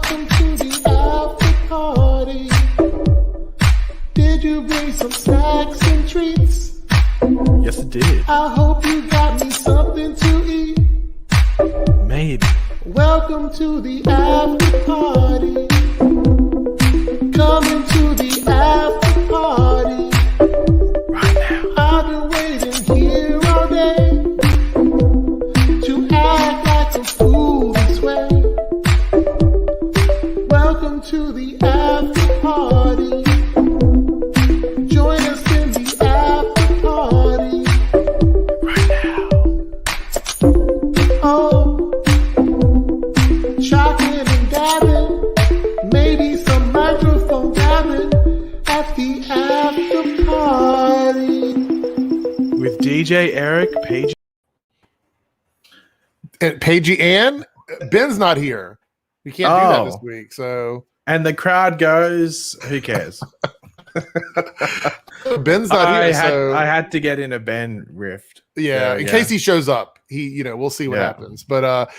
Welcome to the after party. Did you bring some snacks and treats? Yes, it did. I hope you got me something to eat. Maybe. Welcome to the after party. Coming to the after party. Right now. I've been waiting here all day to act like a fool this way. Welcome to the after party. Join us in the after party. Right now. Oh, chocolate and gabbing, maybe some microphone gabbing at the after party. With DJ Eric, Paigey. And Paigey and Ben's not here. We can't do that this week. So And the crowd goes, who cares? Ben's not here. I had to get in a Ben rift. Yeah, in case he shows up, we'll see what happens. But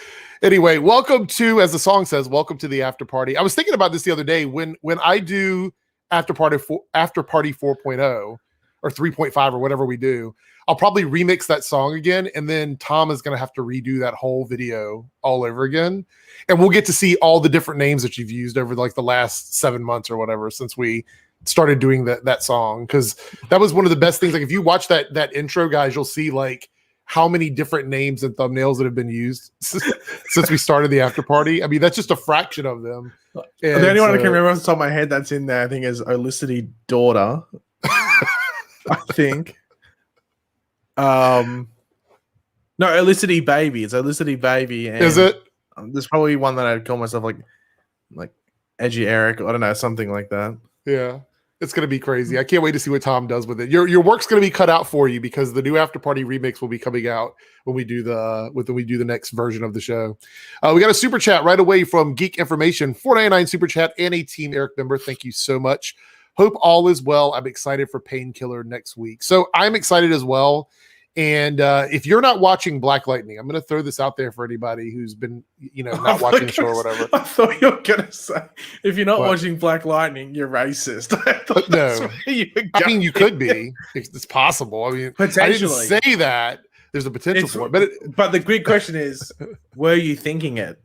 anyway, welcome to, as the song says, welcome to the after party. I was thinking about this the other day when I do after party 4.0 or 3.5 or whatever we do. I'll probably remix that song again, and then Tom is going to have to redo that whole video all over again, and we'll get to see all the different names that you've used over like the last 7 months or whatever since we started doing that song, because that was one of the best things. Like if you watch that intro, guys, you'll see like how many different names and thumbnails that have been used since we started the after party. I mean, that's just a fraction of them. And the only one I can remember off the top of my head that's in there, I think, is Olicity Daughter. I think. No, Olicity Baby. It's Olicity Baby. And is it? There's probably one that I'd call myself like Edgy Eric. I don't know, something like that. Yeah. It's going to be crazy. I can't wait to see what Tom does with it. Your work's going to be cut out for you because the new after party remix will be coming out when we do the next version of the show. We got a super chat right away from Geek Information, $4.99 super chat, and a Team Eric member. Thank you so much. Hope all is well. I'm excited for Painkiller next week. So I'm excited as well. And if you're not watching Black Lightning, I'm going to throw this out there for anybody who's been, not watching the show or whatever. I thought you were going to say, if you're not watching Black Lightning, you're racist. No. I mean, you could be. It's possible. I mean, potentially. I didn't say that. There's a potential for it. But the big question is, were you thinking it?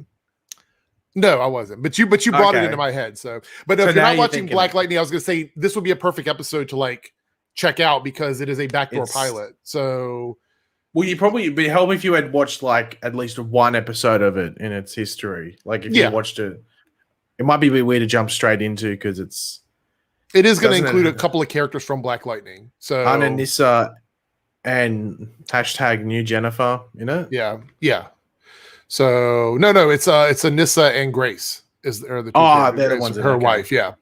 No, I wasn't. But you brought it into my head. So, but if you're not watching Black Lightning, I was going to say this would be a perfect episode to check out because it is a backdoor pilot. So, well, it'd be helpful if you had watched at least one episode of it in its history. Like if you watched it, it might be a bit weird to jump straight into because it is going to include a couple of characters from Black Lightning. So Anissa and #new Jennifer, Yeah. So no, it's Anissa and Grace are the two they're the ones her wife. Yeah.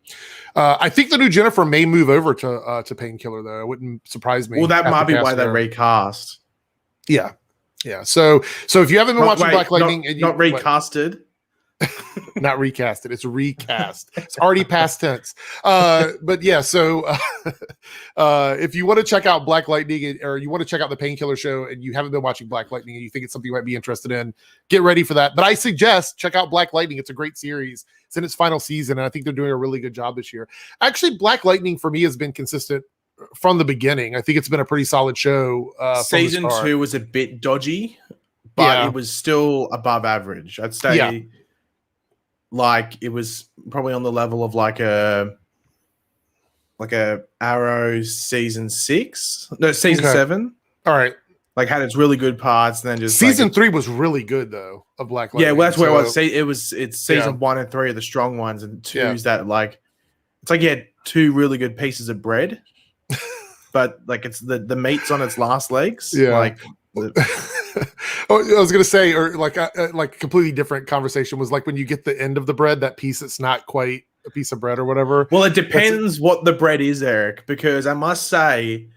I think the new Jennifer may move over to Painkiller though. It wouldn't surprise me. Well, that might be why they recast. Yeah. So if you haven't been watching Black Lightning, not recasted. Not recasted. It's recast. It's already past tense. But yeah, so if you want to check out Black Lightning or you want to check out the Painkiller show and you haven't been watching Black Lightning and you think it's something you might be interested in, get ready for that. But I suggest check out Black Lightning. It's a great series. It's in its final season, and I think they're doing a really good job this year. Actually, Black Lightning for me has been consistent from the beginning. I think it's been a pretty solid show. Season 2 was a bit dodgy, but it was still above average. I'd say it was probably on the level of like a Arrow season 7. All right. Had its really good parts, and then just season 3 was really good though of Black Lightning. Yeah, well, that's where it was. It's season 1 and 3 are the strong ones, and 2 is that it's like you had 2 really good pieces of bread, but it's the meat's on its last legs. Yeah. I was gonna say, or a completely different conversation was when you get the end of the bread, that piece that's not quite a piece of bread or whatever. Well, it depends what the bread is, Eric, because I must say,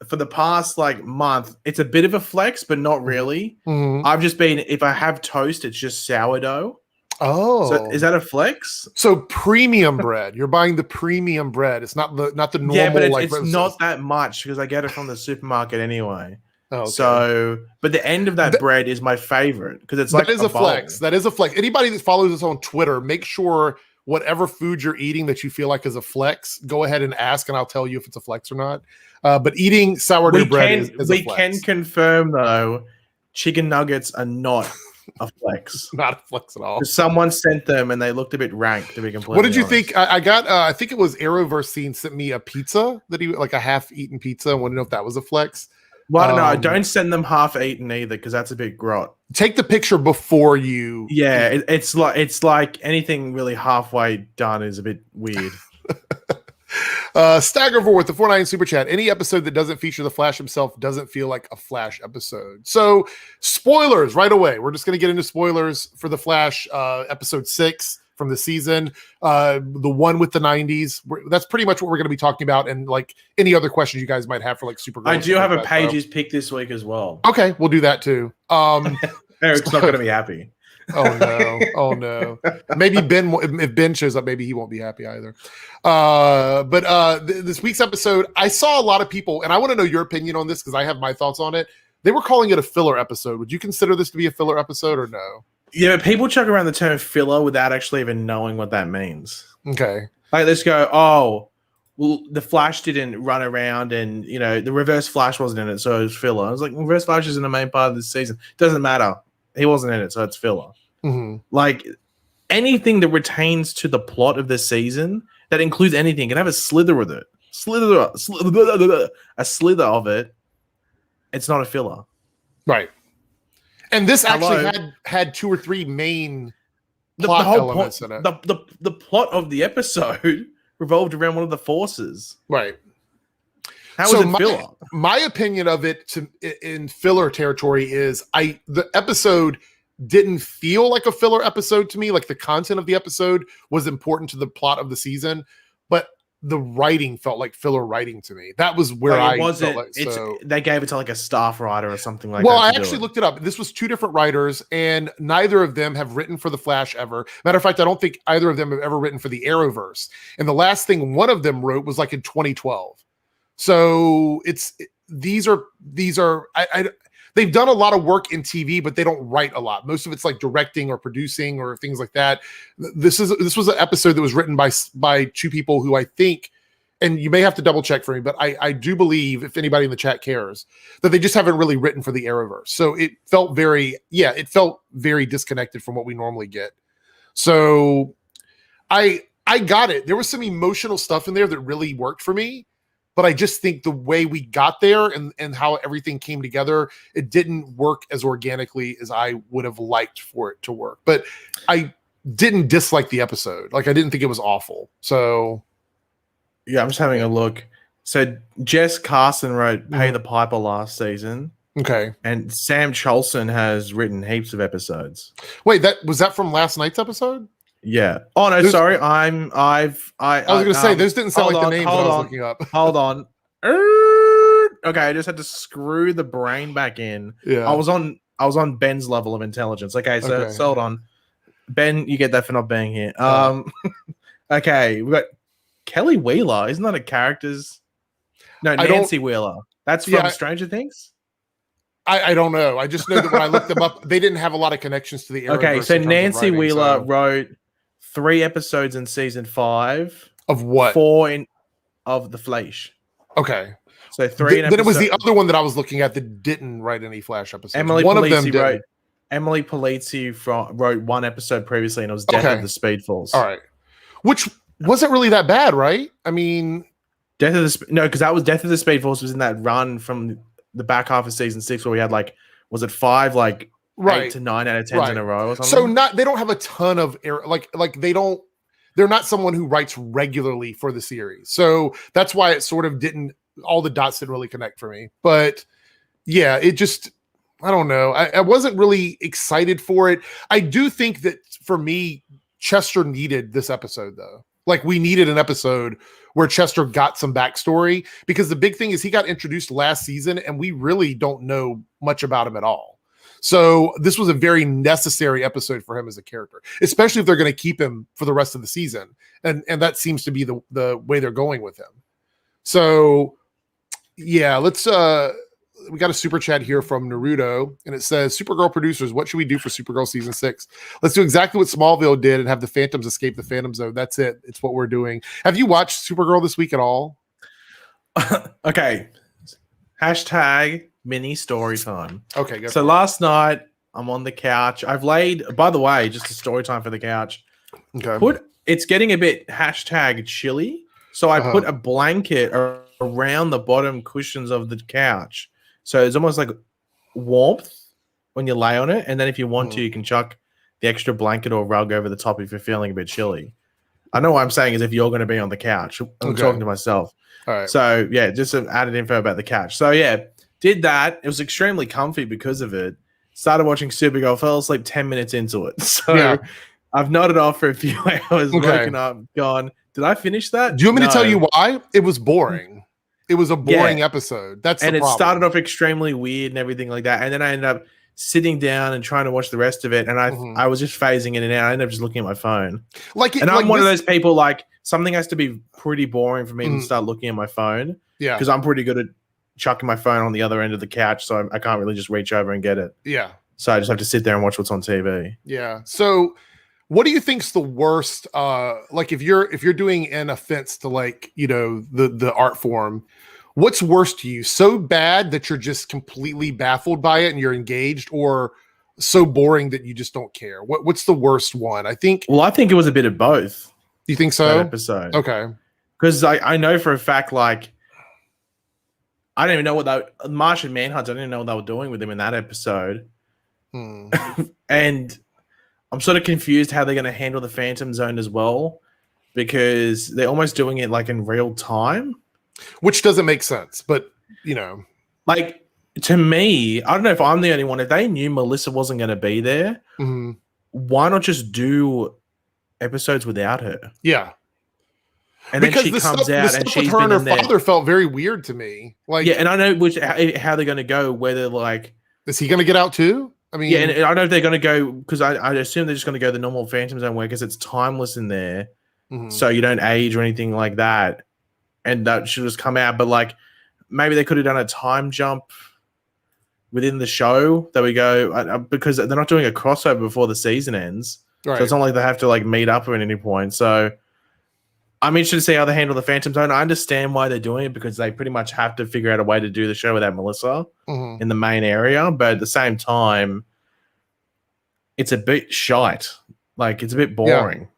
for the past month, it's a bit of a flex, but not really. Mm-hmm. I've just been, if I have toast, it's just sourdough. Oh, so is that a flex? So premium bread. You're buying the premium bread. It's not the normal. Yeah, but it's not that much because I get it from the supermarket anyway. Oh, okay. So, but the end of that bread is my favorite because it's like that is a flex. That is a flex. Anybody that follows us on Twitter, make sure whatever food you're eating that you feel like is a flex, go ahead and ask, and I'll tell you if it's a flex or not. But eating sourdough bread is a flex. We can confirm though, chicken nuggets are not a flex. Not a flex at all. Someone sent them and they looked a bit rank, to be completely What did you honest. think? I got, I think it was Arrowverse Scene sent me a pizza that he, like a half-eaten pizza. I want to know if that was a flex. Well, I don't know. Don't send them half-eaten either because that's a bit grot. Take the picture before you. Yeah, it's like anything really halfway done is a bit weird. Staggervore with the 4.9 super chat. Any episode that doesn't feature the Flash himself doesn't feel like a Flash episode. So spoilers right away. We're just going to get into spoilers for the Flash episode 6 from the season. The one with the 90s. That's pretty much what we're going to be talking about. And like any other questions you guys might have for like Supergirl. I do have a Paigey's pick this week as well. Okay, we'll do that too. Eric's not going to be happy. Oh no! Oh no! Maybe Ben. If Ben shows up, maybe he won't be happy either. But this week's episode, I saw a lot of people, and I want to know your opinion on this because I have my thoughts on it. They were calling it a filler episode. Would you consider this to be a filler episode or no? Yeah, but people chuck around the term filler without actually even knowing what that means. Okay. Like, let's go. Oh, well, the Flash didn't run around, and the Reverse Flash wasn't in it, so it was filler. I was like, Reverse Flash isn't the main part of this season. Doesn't matter. He wasn't in it, so it's filler. Mm-hmm. Like anything that retains to the plot of the season that includes anything can have a slither with it. A slither of it. It's not a filler, right? And this actually had 2 or 3 main plot elements in it. The plot of the episode revolved around one of the forces, right? How was it filler? My opinion of it in filler territory is the episode didn't feel like a filler episode to me. Like the content of the episode was important to the plot of the season, but the writing felt like filler writing to me. That was where they gave it to like a staff writer or something like that. Well, I actually looked it up. This was 2 different writers, and neither of them have written for the Flash ever. Matter of fact, I don't think either of them have ever written for the Arrowverse. And the last thing one of them wrote was like in 2012. So they've done a lot of work in TV, but they don't write a lot. Most of it's like directing or producing or things like that. This was an episode that was written by 2 people who I think, and you may have to double check for me, but I do believe, if anybody in the chat cares, that they just haven't really written for the Arrowverse. So it felt very disconnected from what we normally get. So I got it. There was some emotional stuff in there that really worked for me. But I just think the way we got there and how everything came together, it didn't work as organically as I would have liked for it to work. But I didn't dislike the episode. Like, I didn't think it was awful. So, yeah, I'm just having a look. So Jess Carson wrote Pay the Piper last season. Okay. And Sam Cholson has written heaps of episodes. Wait, was that from last night's episode? Yeah. Oh no, sorry. I was gonna say those didn't sound like the names I was looking up. Hold on. Okay, I just had to screw the brain back in. Yeah. I was on Ben's level of intelligence. Okay, so hold on. Ben, you get that for not being here. Okay, we got Kelly Wheeler. Isn't that a character's? No, Nancy Wheeler. That's from Stranger Things. I don't know. I just know that when I looked them up, they didn't have a lot of connections to the Arrowverse. Okay, so Nancy Wheeler wrote 3 episodes in season 5 of what? 4 of the Flash. Okay, so 3. Then it was the other one that I was looking at that didn't write any Flash episodes. Emily Polizzi wrote 1 episode previously, and it was Death of the Speed Force. All right, which wasn't really that bad, right? I mean, because that was Death of the Speed Force was in that run from the back half of season 6 where we had was it 5 8 to 9 out of 10 in a row or something? So they don't have a ton of they're not someone who writes regularly for the series. So that's why it sort of all the dots didn't really connect for me. But yeah, it just, I don't know. I wasn't really excited for it. I do think that for me, Chester needed this episode though. Like, we needed an episode where Chester got some backstory, because the big thing is he got introduced last season and we really don't know much about him at all. So this was a very necessary episode for him as a character, especially if they're going to keep him for the rest of the season. And that seems to be the way they're going with him. So yeah, let's we got a super chat here from Naruto, and it says, Supergirl producers, what should we do for Supergirl season 6? Let's do exactly what Smallville did and have the Phantoms escape the Phantom Zone. That's it. It's what we're doing. Have you watched Supergirl this week at all? Okay. Hashtag mini story time. Okay. So last night I'm on the couch. I've laid, by the way, just a story time for the couch. Okay. It's getting a bit hashtag chilly. So I put a blanket around the bottom cushions of the couch. So it's almost like warmth when you lay on it. And then if you want to, you can chuck the extra blanket or rug over the top if you're feeling a bit chilly. I know what I'm saying is if you're going to be on the couch. I'm talking to myself. All right. So yeah, just some added info about the couch. So yeah, did that. It was extremely comfy because of it. Started watching Supergirl, fell asleep 10 minutes into it. So I've nodded off for a few hours, woken up, gone, did I finish that? Do you want me to tell you why? It was boring. It was a boring episode. That's the problem. And it started off extremely weird and everything like that. And then I ended up sitting down and trying to watch the rest of it. And I was just phasing in and out. I ended up just looking at my phone. I'm one of those people, like, something has to be pretty boring for me to start looking at my phone. Yeah. Because I'm pretty good at chucking my phone on the other end of the couch. So I can't really just reach over and get it. Yeah. So I just have to sit there and watch what's on TV. Yeah. So what do you think's the worst? Like if you're doing an offense to, like, you know, the art form, what's worse to you? So bad that you're just completely baffled by it and you're engaged, or so boring that you just don't care? What's the worst one? I think it was a bit of both. You think so? That episode. Okay. Because I know for a fact, like, I don't even know what Martian Manhunt, I didn't know what they were doing with him in that episode. And I'm sort of confused how they're going to handle the Phantom Zone as well, because they're almost doing it like in real time, which doesn't make sense. But, you know, like, to me, I don't know if I'm the only one. If they knew Melissa wasn't going to be there, why not just do episodes without her? Yeah. And then she comes out and she's her and her father felt very weird to me. Like, yeah, and I know how they're going to go. Whether, like, is he going to get out too? I mean, yeah, and I don't know if they're going to go, because I assume they're just going to go the normal Phantom Zone way, because it's timeless in there, so you don't age or anything like that, and that should just come out. But, like, maybe they could have done a time jump within the show that we go, because they're not doing a crossover before the season ends, so it's not like they have to, like, meet up at any point. So I'm interested to see how they handle the Phantom Zone. I understand why they're doing it, because they pretty much have to figure out a way to do the show without Melissa in the main area. But at the same time, it's a bit shite. Like, it's a bit boring,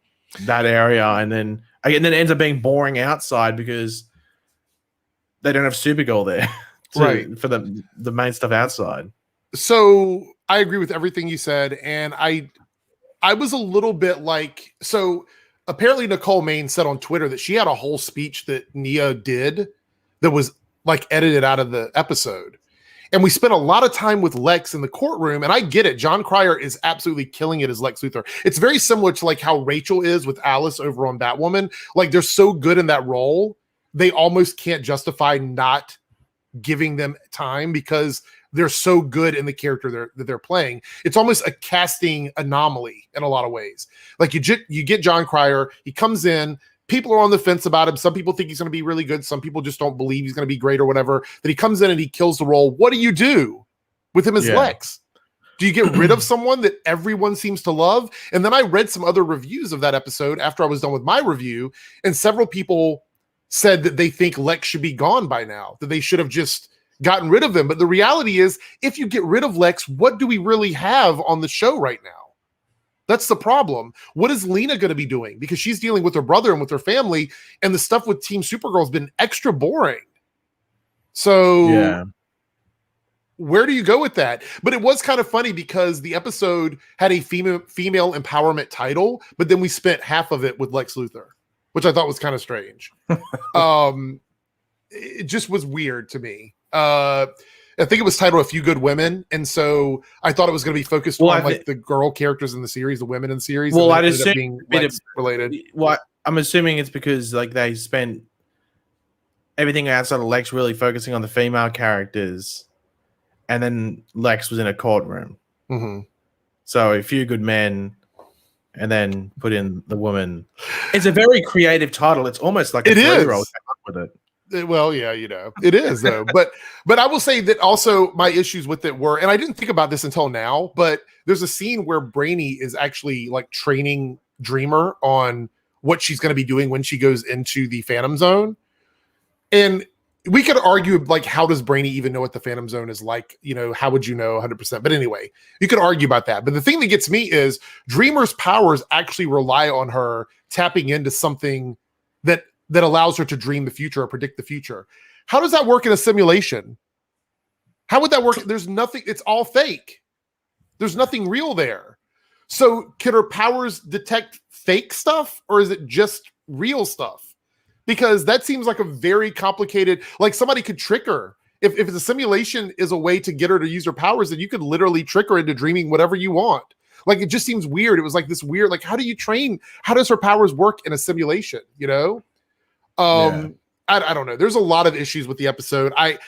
that area. And then it ends up being boring outside because they don't have Supergirl there for the main stuff outside. So I agree with everything you said. And I was a little bit like, so apparently Nicole Main said on Twitter that she had a whole speech that Nia did that was, like, edited out of the episode. And we spent a lot of time with Lex in the courtroom, and I get it. John Cryer is absolutely killing it as Lex Luthor. It's very similar to, like, how Rachel is with Alice over on Batwoman. Like, they're so good in that role, they almost can't justify not giving them time because they're so good in the character that they're playing. It's almost a casting anomaly in a lot of ways. Like, you get John Cryer, he comes in, people are on the fence about him. Some people think he's going to be really good. Some people just don't believe he's going to be great or whatever. That he comes in and he kills the role. What do you do with him as Lex? Do you get rid of someone that everyone seems to love? And then I read some other reviews of that episode after I was done with my review, and several people said that they think Lex should be gone by now, that they should have just gotten rid of him. But the reality is, if you get rid of Lex, what do we really have on the show right now? That's the problem. What is Lena going to be doing? Because she's dealing with her brother and with her family, and the stuff with Team Supergirl has been extra boring. So where do you go with that? But it was kind of funny because the episode had a female empowerment title, but then we spent half of it with Lex Luthor, which I thought was kind of strange. It just was weird to me. I think it was titled A Few Good Women, and so I thought it was going to be focused on the girl characters in the series, the women in the series. Well, I'd assume being related. Well, I'm assuming it's because, like, they spent everything outside of Lex really focusing on the female characters, and then Lex was in a courtroom. So A Few Good Men, and then put in the woman. It's a very creative title. It's almost like a 3-year-old came up with it. Well, yeah, it is though. But I will say that also my issues with it were, and I didn't think about this until now, but there's a scene where Brainy is actually like training Dreamer on what she's going to be doing when she goes into the Phantom Zone. And we could argue, like, how does Brainy even know what the Phantom Zone is like? How would you know 100%? But anyway, you could argue about that. But the thing that gets me is Dreamer's powers actually rely on her tapping into something that allows her to dream the future or predict the future. How does that work in a simulation? How would that work? There's nothing. It's all fake. There's nothing real there. So can her powers detect fake stuff, or is it just real stuff? Because that seems like a very complicated, like somebody could trick her. If the simulation is a way to get her to use her powers, then you could literally trick her into dreaming whatever you want. Like, it just seems weird. It was like this weird, like, how does her powers work in a simulation? I don't know. There's a lot of issues with the episode. I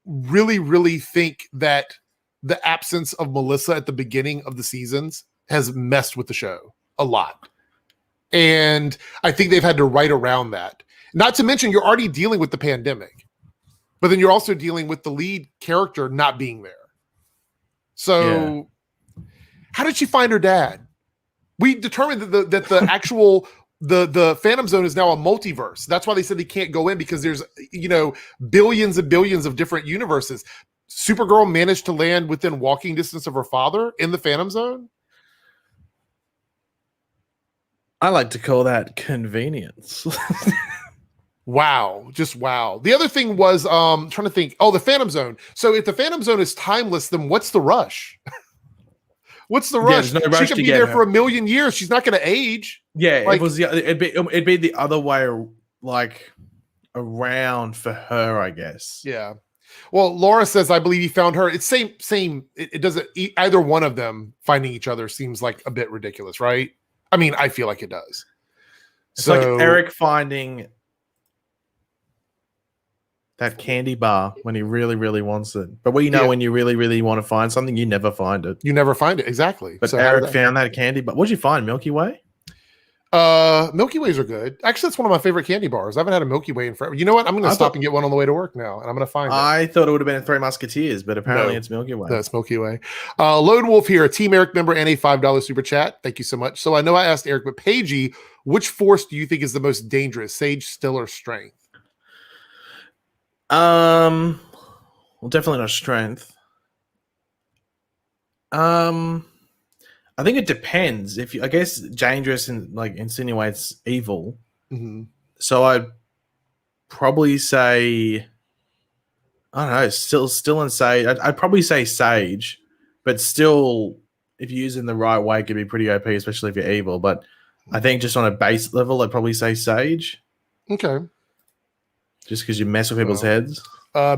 really, really think that the absence of Melissa at the beginning of the seasons has messed with the show a lot. And I think they've had to write around that. Not to mention, you're already dealing with the pandemic, but then you're also dealing with the lead character not being there. So how did she find her dad? We determined that the actual the Phantom Zone is now a multiverse. That's why they said they can't go in, because there's billions and billions of different universes. Supergirl managed to land within walking distance of her father in the Phantom Zone. I like to call that convenience. Wow. Just wow. The other thing was, trying to think. Oh, the Phantom Zone. So if the Phantom Zone is timeless, then what's the rush? What's the rush? No rush. She could be there for a million years. She's not going to age. Yeah, like, it'd be the other way, like, around for her, I guess. Yeah. Well, Laura says, I believe he found her. It's same. It doesn't, either one of them finding each other seems like a bit ridiculous, right? I mean, I feel like it does. It's like Eric finding that candy bar when he really, really wants it. But when you really, really want to find something, you never find it. You never find it. Exactly. But so Eric found that candy bar. What'd you find? Milky Way? Milky Ways are good. Actually, that's one of my favorite candy bars. I haven't had a Milky Way in forever. You know what? I'm going to stop and get one on the way to work now, and I'm going to find it. I thought it would have been Three Musketeers, but apparently it's Milky Way. That's Milky Way. Lone Wolf here, a Team Eric member and a $5 super chat. Thank you so much. So I know I asked Eric, but Paigey, which force do you think is the most dangerous? Sage, Still, or Strength? Well, definitely not Strength. I think it depends. I guess dangerous and like insinuates evil. Mm-hmm. So I'd probably say, I don't know, still and Sage. I'd probably say Sage, but still, if you use it in the right way, it could be pretty OP, especially if you're evil. But I think just on a base level, I'd probably say Sage. Okay. Just because you mess with people's heads.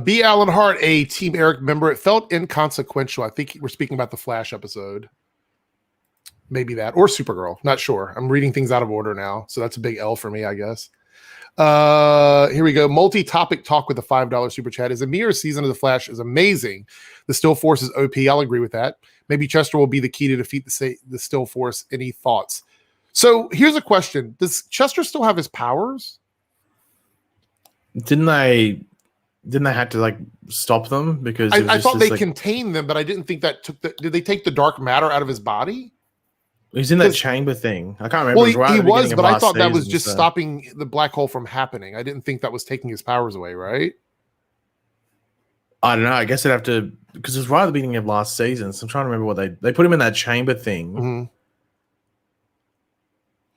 B. Allen Hart, a Team Eric member. It felt inconsequential. I think we're speaking about the Flash episode. Maybe that, or Supergirl. Not sure. I'm reading things out of order now, so that's a big L for me, I guess. Here we go. Multi-topic talk with a $5 super chat. Is Amir's season of the Flash is amazing. The Still Force is OP. I'll agree with that. Maybe Chester will be the key to defeat the Still Force. Any thoughts? So here's a question: does Chester still have his powers? Didn't they have to like stop them because I thought they contained them, but I didn't think that did they take the dark matter out of his body? He's in that chamber thing. I can't remember. Well, he was, but I thought that was just stopping the black hole from happening. I didn't think that was taking his powers away, right? I don't know. I guess it'd have to, because it was right at the beginning of last season. So I'm trying to remember what they put him in that chamber thing. Mm-hmm.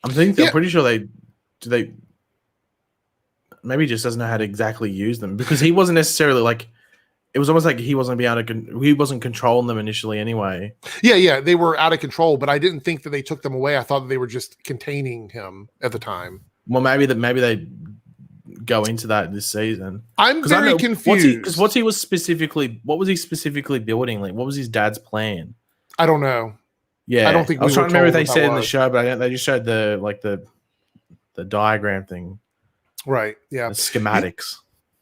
I'm pretty sure they maybe he just doesn't know how to exactly use them, because he wasn't necessarily like, it was almost like he wasn't controlling them initially anyway. Yeah, they were out of control, but I didn't think that they took them away. I thought that they were just containing him at the time. Well, maybe they go into that this season. I'm very confused. Because what was he specifically building? Like, what was his dad's plan? I don't know. Yeah, I don't think I was trying to remember if they said in the show, but they just showed the diagram thing. Right. Yeah. The schematics.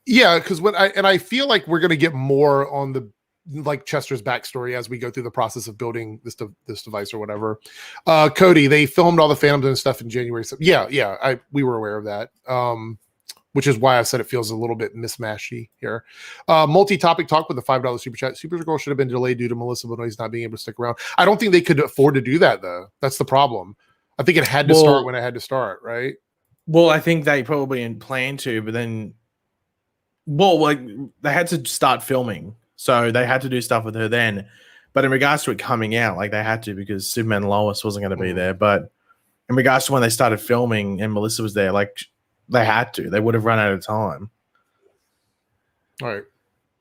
Yeah, because I feel like we're going to get more on the like Chester's backstory as we go through the process of building this device or whatever. Cody, they filmed all the Phantoms and stuff in January. So we were aware of that. which is why I said it feels a little bit mismatchy here. Multi-topic talk with the $5 super chat. Supergirl should have been delayed due to Melissa Benoist not being able to stick around. I don't think they could afford to do that, though. That's the problem. I think it had to start when it had to start, right? Well, I think they probably planned to, but then, like they had to start filming, so they had to do stuff with her then. But in regards to it coming out, like they had to because Superman Lois wasn't going to be there. But in regards to when they started filming and Melissa was there, like they had to. They would have run out of time. All right.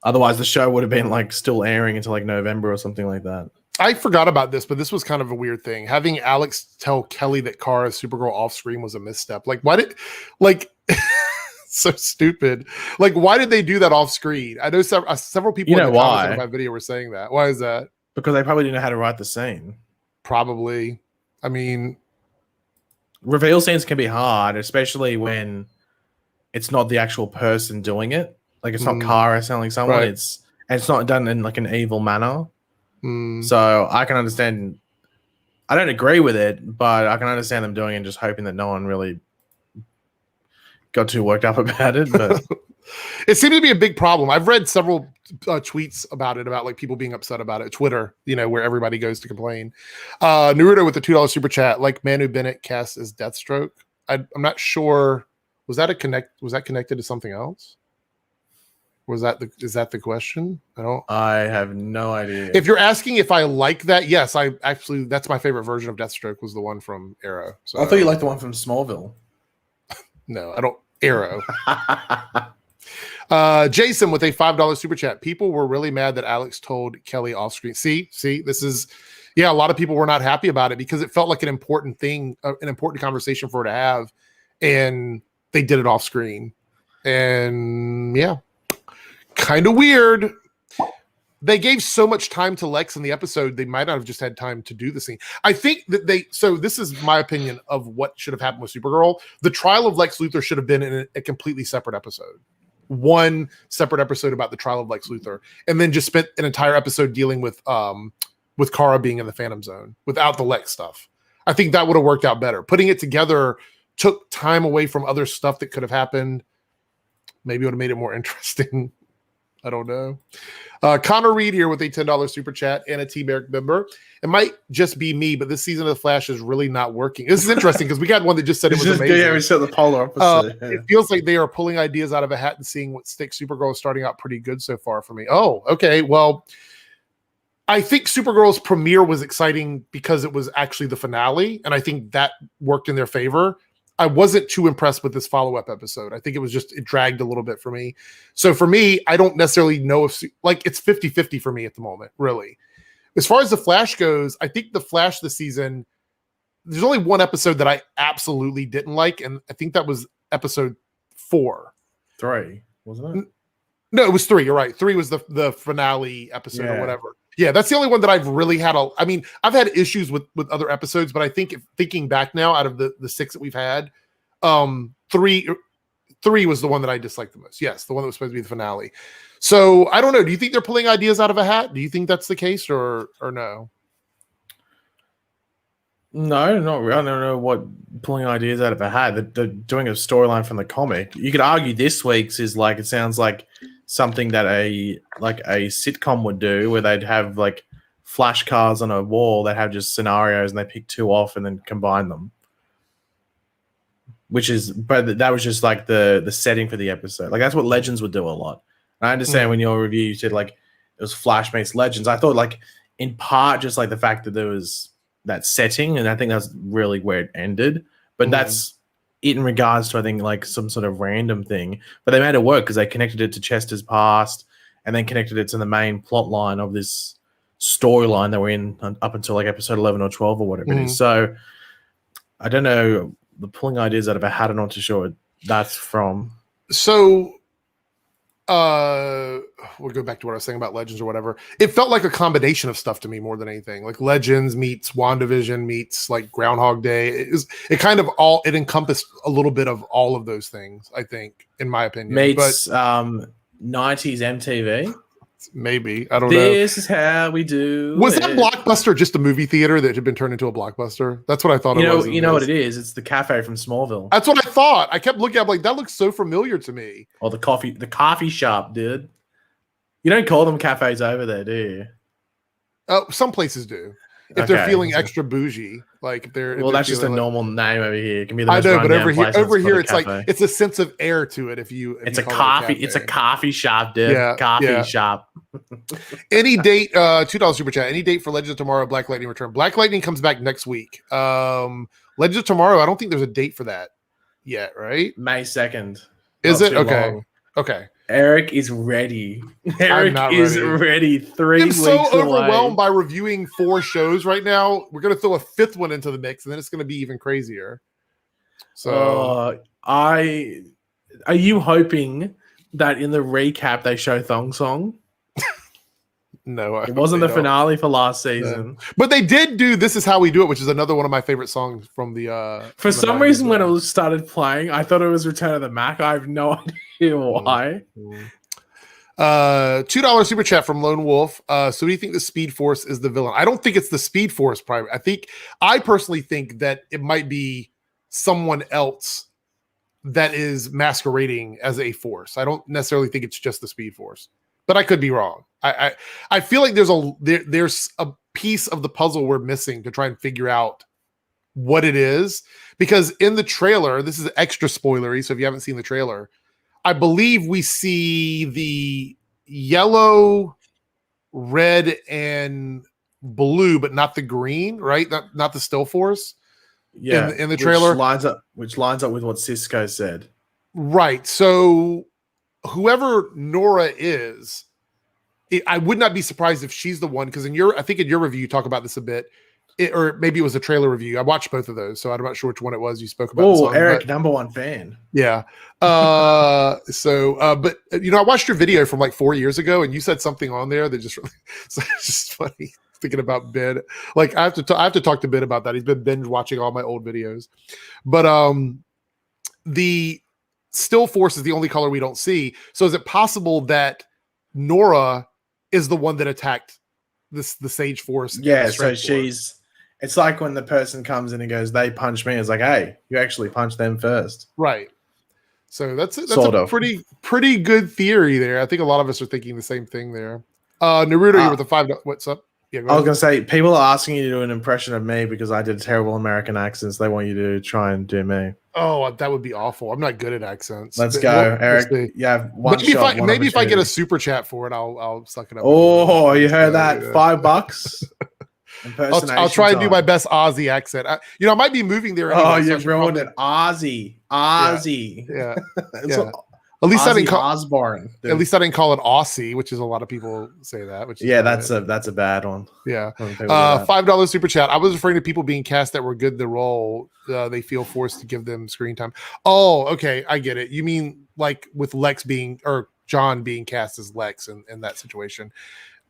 Otherwise, the show would have been like still airing until like November or something like that. I forgot about this, but this was kind of a weird thing. Having Alex tell Kelly that Kara's Supergirl off screen was a misstep. Like, why did, like, so stupid. Like, why did they do that off screen? I know several people in the comments on my video were saying that. Why is that? Because they probably didn't know how to write the scene. Probably. I mean, reveal scenes can be hard, especially when it's not the actual person doing it. Like, it's not Kara selling someone. Right. It's not done in like an evil manner. So I can understand. I don't agree with it, but I can understand them doing it and just hoping that no one really got too worked up about it. But it seemed to be a big problem. I've read several tweets about it, about like people being upset about it. Twitter, where everybody goes to complain. Naruto with the $2 super chat, like Manu Bennett cast as Deathstroke. I'm not sure. Was that connected to something else? Is that the question? I have no idea. If you're asking if I like that, yes, that's my favorite version of Deathstroke was the one from Arrow. So I thought you liked the one from Smallville. No, I don't. Arrow. Jason with a $5 super chat. People were really mad that Alex told Kelly off screen. See, this is, a lot of people were not happy about it because it felt like an important thing, an important conversation for her to have, and they did it off screen. And kind of weird. They gave so much time to Lex in the episode, they might not have just had time to do the scene. I think that so this is my opinion of what should have happened with Supergirl. The trial of Lex Luthor should have been in a completely separate episode. One separate episode about the trial of Lex Luthor, and then just spent an entire episode dealing with Kara being in the Phantom Zone without the Lex stuff. I think that would have worked out better. Putting it together took time away from other stuff that could have happened. Maybe it would have made it more interesting. I don't know. Connor Reed here with a $10 super chat and a T-Merrick member. It might just be me, but this season of The Flash is really not working. This is interesting because we got one that just said it was amazing. Yeah, we said the polar opposite. It feels like they are pulling ideas out of a hat and seeing what sticks. Supergirl is starting out pretty good so far for me. Oh, okay. Well, I think Supergirl's premiere was exciting because it was actually the finale, and I think that worked in their favor. I wasn't too impressed with this follow-up episode. I think it dragged a little bit for me. So for me, I don't necessarily know if it's 50-50 for me at the moment, really. As far as The Flash goes, I think The Flash this season, there's only one episode that I absolutely didn't like, and I think that was episode 4. 3, wasn't it? No, it was 3. You're right. 3 was the finale episode or whatever. Yeah, that's the only one that I've really had. I've had issues with other episodes, but I think thinking back now, out of the 6 that we've had, 3 was the one that I disliked the most. Yes, the one that was supposed to be the finale. So I don't know. Do you think they're pulling ideas out of a hat? Do you think that's the case, or no? No, not really. I don't know what pulling ideas out of a hat. They're doing a storyline from the comic. You could argue this week's is like, it sounds like something that a sitcom would do, where they'd have like flashcards on a wall that have just scenarios and they pick 2 off and then combine them. But that was just like the setting for the episode. Like that's what Legends would do a lot. And I understand when your review you said like it was Flash meets Legends. I thought like in part just like the fact that there was that setting, and I think that's really where it ended. But that's it in regards to, I think, like some sort of random thing. But they made it work because they connected it to Chester's past and then connected it to the main plot line of this storyline that we're in up until like episode 11 or 12 or whatever it is. So I don't know, the pulling ideas out of a hat, I'm not too sure what that's from. So we'll go back to what I was saying about Legends or whatever. It felt like a combination of stuff to me more than anything. Like Legends meets WandaVision meets like Groundhog Day. It encompassed a little bit of all of those things, I think, in my opinion. Meets 90s MTV. Maybe. I don't know. This is how we do. Was that Blockbuster just a movie theater that had been turned into a Blockbuster? That's what I thought it was. You know what it is? It's the cafe from Smallville. That's what I thought. I kept looking up like that looks so familiar to me. Or the coffee shop, dude. You don't call them cafes over there, do you? Oh, some places do. If they're feeling extra bougie, like if they're that's just a normal name over here. It can be the most I know, but over here, it's cafe. like it's a sense of air to it. It's a coffee shop, dude. Yeah, coffee shop. Any date? $2 super chat. Any date for Legends of Tomorrow? Black Lightning return. Black Lightning comes back next week. Legends of Tomorrow. I don't think there's a date for that yet. Right? May 2nd. Is it okay? Long. Okay. Eric is ready. Eric is ready. 3 weeks away. I'm so overwhelmed by reviewing 4 shows right now. We're going to throw a 5th one into the mix, and then it's going to be even crazier. So, are you hoping that in the recap they show Thong Song? No, it wasn't the finale for last season. No. But they did do "This Is How We Do It," which is another one of my favorite songs from the. For some reason, when it started playing, I thought it was Return of the Mac. I have no idea why. $2 super chat from Lone Wolf. So do you think the Speed Force is the villain? I don't think it's the Speed Force. I personally think that it might be someone else that is masquerading as a force. I don't necessarily think it's just the Speed Force, but I could be wrong. I feel like there's a piece of the puzzle we're missing to try and figure out what it is, because in the trailer, this is extra spoilery, so if you haven't seen the trailer, I believe we see the yellow, red, and blue, but not the green, right? Not the Still Force. Yeah, in the trailer, which lines up with what Cisco said. Right. So whoever Nora is, I would not be surprised if she's the one, because I think in your review you talk about this a bit, or maybe it was a trailer review. I watched both of those, so I'm not sure which one it was you spoke about. Oh, Eric, #1 fan. Yeah. But I watched your video from like 4 years ago, and you said something on there that just really, so it's just funny thinking about Ben. Like I have to talk to Ben about that. He's been binge watching all my old videos, but the Still Force is the only color we don't see. So is it possible that Nora is the one that attacked the Sage Force? Yeah, so it's like when the person comes in and goes, they punch me. It's like, hey, you actually punched them first. Right. So that's a pretty good theory there. I think a lot of us are thinking the same thing there. Naruto, you with the $5. What's up? Yeah, I was going to say, people are asking you to do an impression of me because I did a terrible American accent. So they want you to try and do me. Oh, that would be awful. I'm not good at accents. Let's go, Eric. Yeah, maybe if I get a super chat for it, I'll suck it up. Oh, you heard that? $5. I'll try and do my best Aussie accent. I might be moving there. Anyway, you've ruined it. Aussie. Yeah. At least I didn't call Osborne. At least I didn't call it Aussie, which is a lot of people say that. Which is that's a bad one. Yeah. $5 super chat. I was referring to people being cast that were good in the role. They feel forced to give them screen time. Oh, okay, I get it. You mean like with John being cast as Lex in that situation?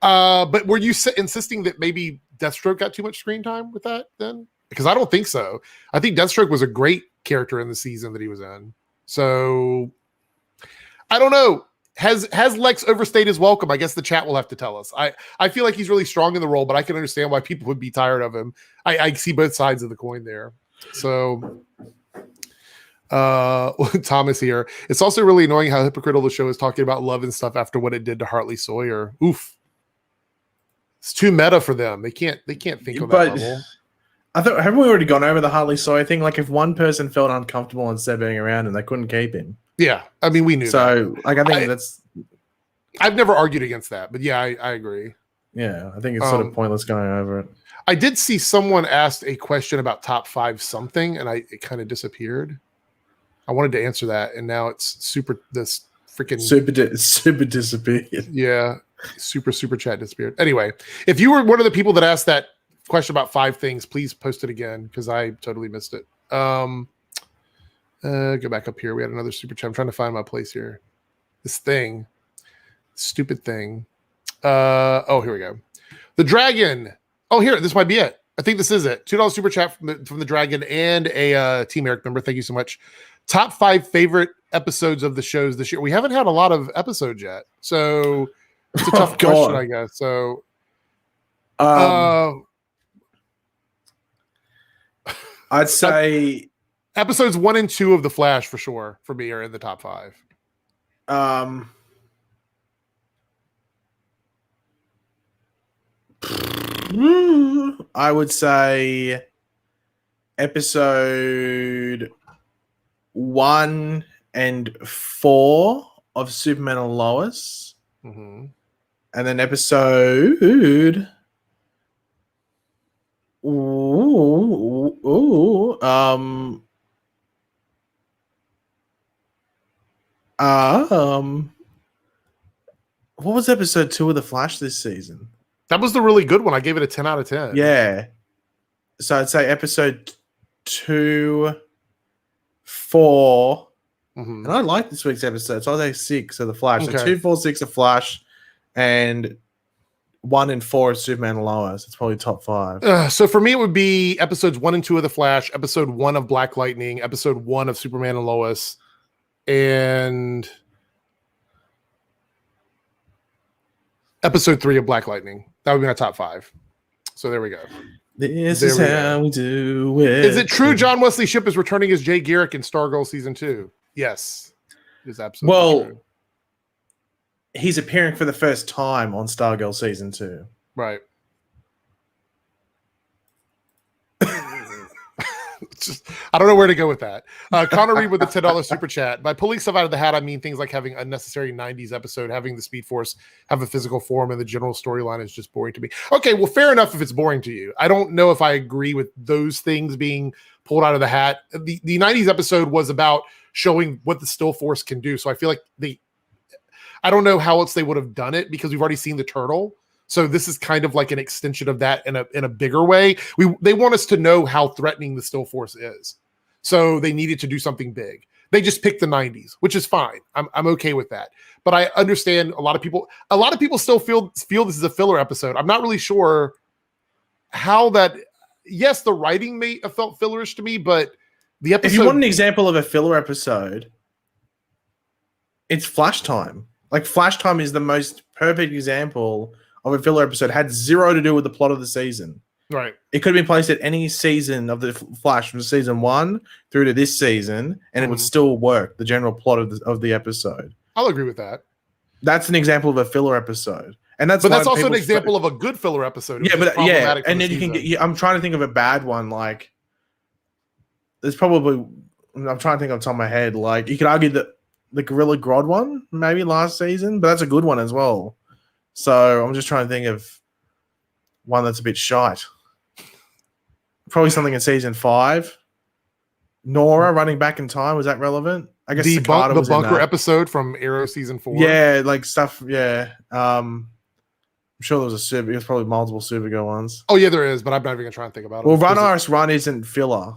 But were you insisting that maybe Deathstroke got too much screen time with that then? Because I don't think so. I think Deathstroke was a great character in the season that he was in. So I don't know. Has Lex overstayed his welcome? I guess the chat will have to tell us. I feel like he's really strong in the role, but I can understand why people would be tired of him. I see both sides of the coin there. So Thomas here. It's also really annoying how hypocritical the show is talking about love and stuff after what it did to Hartley Sawyer. Oof. It's too meta for them. They can't think on that level. I thought, haven't we already gone over the Hartley Sawyer thing? Like, if one person felt uncomfortable instead of being around and they couldn't keep him. Yeah, I mean, we knew. So, that. I think that's. I've never argued against that, but yeah, I agree. Yeah, I think it's sort of pointless going over it. I did see someone asked a question about top 5 something, and it kind of disappeared. I wanted to answer that, and now it's super disappeared. Yeah, super chat disappeared. Anyway, if you were one of the people that asked that question about 5 things, please post it again because I totally missed it. Go back up here. We had another super chat. I'm trying to find my place here. This thing, stupid thing. Here we go. The dragon. Oh, here, this might be it. I think this is it. $2 super chat from the dragon and a Team Eric member. Thank you so much. Top 5 favorite episodes of the shows this year. We haven't had a lot of episodes yet, so It's a tough question, I guess. So, I'd say episodes 1 and 2 of The Flash for sure for me are in the top 5. I would say episode 1 and 4 of Superman and Lois, and then episode what was episode 2 of The Flash this season? That was the really good one. I gave it a 10 out of 10. Yeah. So I'd say episode 2, 4, and I like this week's episode. So I'll say 6 of The Flash. So 2, 4, 6 of Flash, and 1 and 4 of Superman and Lois. It's probably top 5. So for me, it would be episodes 1 and 2 of The Flash, episode 1 of Black Lightning, episode 1 of Superman and Lois, and episode 3 of Black Lightning. That would be my top 5. So there we go. This is how we do it. Is it true John Wesley Shipp is returning as Jay Garrick in Stargirl season 2? Yes. It is absolutely true. He's appearing for the first time on Stargirl season 2. Right. I don't know where to go with that. Connor Reed with the $10 super chat. By pulling stuff out of the hat, I mean things like having unnecessary 90s episode, having the Speed Force have a physical form, and the general storyline is just boring to me. Okay, well, fair enough if it's boring to you. I don't know if I agree with those things being pulled out of the hat. The 90s episode was about showing what the Still Force can do. So I feel like I don't know how else they would have done it because we've already seen the turtle. So this is kind of like an extension of that in a bigger way. They want us to know how threatening the Still Force is. So they needed to do something big. They just picked the 90s, which is fine. I'm okay with that. But I understand a lot of people still feel this is a filler episode. I'm not really sure how that. Yes, the writing may have felt fillerish to me, but the episode. If you want an example of a filler episode, it's Flash Time. Like Flash Time is the most perfect example of a filler episode. It had zero to do with the plot of the season. Right. It could have been placed at any season of the Flash from season 1 through to this season, and it would still work. The general plot of the episode. I'll agree with that. That's an example of a filler episode, and that's also an example of a good filler episode. Yeah, but and then you can get. I'm trying to think of a bad one. Like, there's probably. I'm trying to think off the top of my head. Like, you could argue that the Gorilla Grodd one maybe last season, but that's a good one as well. So I'm just trying to think of one that's a bit shite. Probably something in season 5. Nora running back in time, was that relevant? I guess the bunker episode from Arrow season 4. Yeah, like stuff. Yeah, I'm sure there was there's probably multiple Supergirl ones. Oh yeah, there is, but I'm not even gonna try and think about it. Well, Run Iris Run isn't filler.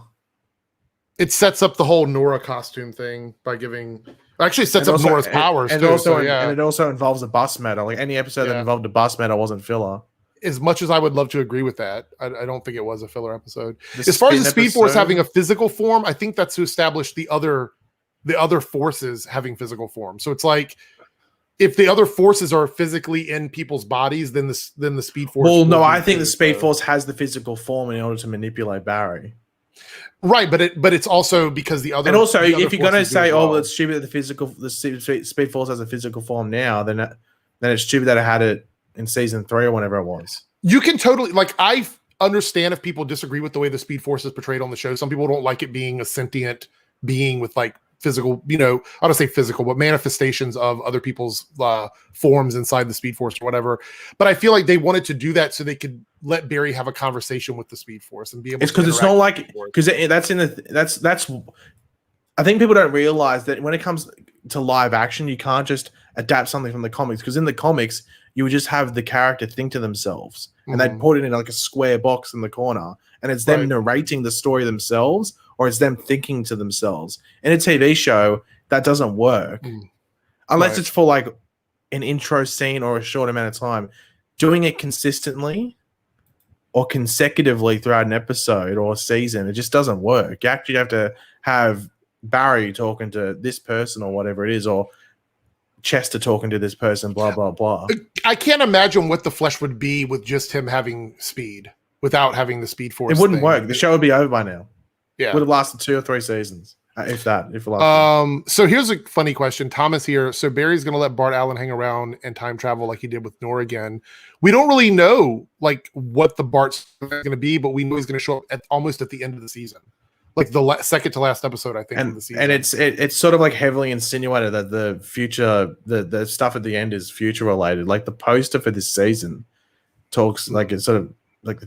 It sets up the whole Nora costume thing by giving. Actually, it sets up Nora's powers too. And it also involves a bus medal. Like any episode that involved a bus medal wasn't filler. As much as I would love to agree with that, I don't think it was a filler episode. As far as the Speed Force having a physical form, I think that's to establish the other forces having physical form. So it's like if the other forces are physically in people's bodies, then the Speed Force. Well, no, I think the Speed Force has the physical form in order to manipulate Barry. Right, but it's also because the other. And also, if you're going to say, well, it's stupid that the Speed Force has a physical form now, then it's stupid that it had it in season 3 or whenever it was. You can totally I understand if people disagree with the way the Speed Force is portrayed on the show. Some people don't like it being a sentient being with like physical, I don't say physical, but manifestations of other people's forms inside the Speed Force or whatever. But I feel like they wanted to do that so they could let Barry have a conversation with the Speed Force and be able. It's because it's not like because that's. I think people don't realize that when it comes to live action, you can't just adapt something from the comics, because in the comics you would just have the character think to themselves and they'd put it in like a square box in the corner, and it's them narrating the story themselves, or it's them thinking to themselves. In a TV show, that doesn't work unless it's for like an intro scene or a short amount of time. Doing it consistently or consecutively throughout an episode or a season, it just doesn't work. You actually have to have Barry talking to this person or whatever it is, or Chester talking to this person, blah blah blah. I can't imagine what the flesh would be with just him having speed without having the Speed Force. It wouldn't work. The show would be over by now. Yeah, would have lasted 2 or 3 seasons, if that. If it lasted. So here's a funny question, Thomas here. So Barry's going to let Bart Allen hang around and time travel like he did with Nora again. We don't really know like what the Bart's going to be, but we know he's going to show up almost at the end of the season. Like the second to last episode, I think, of the season. And it's sort of like heavily insinuated that the future, the stuff at the end is future related. Like the poster for this season talks like it's sort of like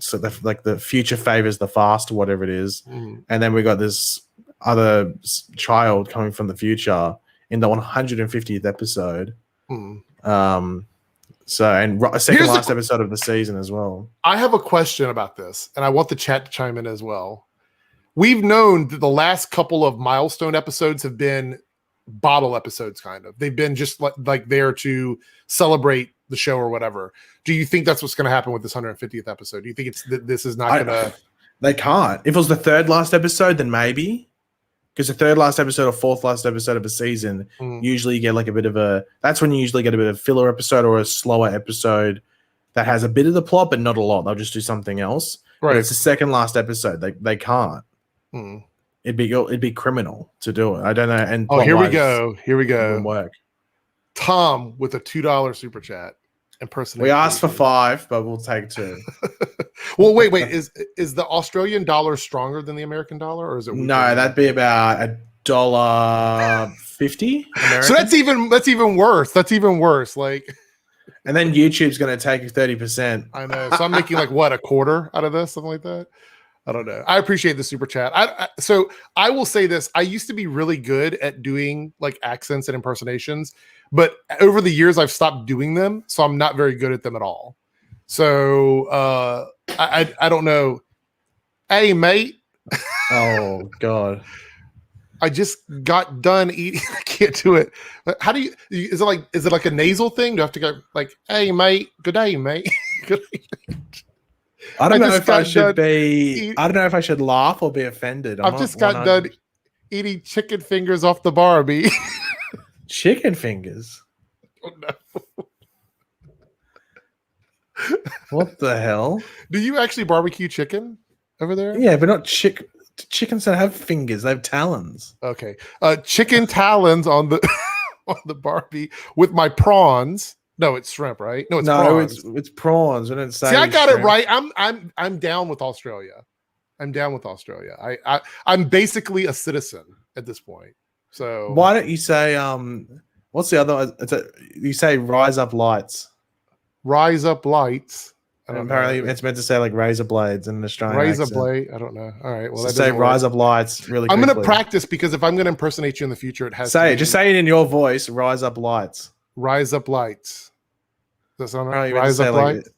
the future favors the fast or whatever it is. And then we got this other child coming from the future in the 150th episode. So and second last episode of the season as well. I have a question about this, and I want the chat to chime in as well. We've known that the last couple of milestone episodes have been bottle episodes, kind of. They've been just like there to celebrate the show or whatever. Do you think that's what's going to happen with this 150th episode? Do you think this is not going to... They can't. If it was the third last episode, then maybe. Because the third last episode or fourth last episode of a season, usually you get like a bit of a... That's when you usually get a bit of filler episode or a slower episode that has a bit of the plot, but not a lot. They'll just do something else. Right. But it's the second last episode. They can't. It'd be criminal to do it. I don't know. And here we go. Work. Tom with a $2 super chat. We asked for 5, but we'll take 2. Well, wait. Is the Australian dollar stronger than the American dollar, or is it? No, that'd be about $1.50. So that's even worse. That's even worse. Like, and then YouTube's going to take 30%. I know. So I'm making like what, a quarter out of this, something like that. I don't know. I appreciate the super chat. So I will say this. I used to be really good at doing like accents and impersonations, but over the years I've stopped doing them. So I'm not very good at them at all. So I don't know. Hey, mate. Oh, God. I just got done eating. I can't do it. How do you, is it like a nasal thing? Do I have to go like, hey, mate, good day, mate. Good day, mate. I don't know if I should laugh or be offended. I've just got done eating chicken fingers off the Barbie. Chicken fingers? Oh, no. What the hell? Do you actually barbecue chicken over there? Yeah, but not chicken. Chickens don't have fingers; they have talons. Okay, chicken talons on the on the Barbie with my prawns. No, it's shrimp, right? No, prawns. It's prawns. I didn't say. See, I got shrimp. It right. I'm down with Australia. I'm basically a citizen at this point. So why don't you say what's the other? You say rise up lights. Rise up lights. Apparently, it's meant to say like razor blades in an Australian razor accent. Blade. I don't know. All right. Well, so say rise up lights. Really, I'm going to practice because if I'm going to impersonate you in the future, it has to just say it in your voice. Rise up lights. Rise up lights. Does that sound right? Rise up lights.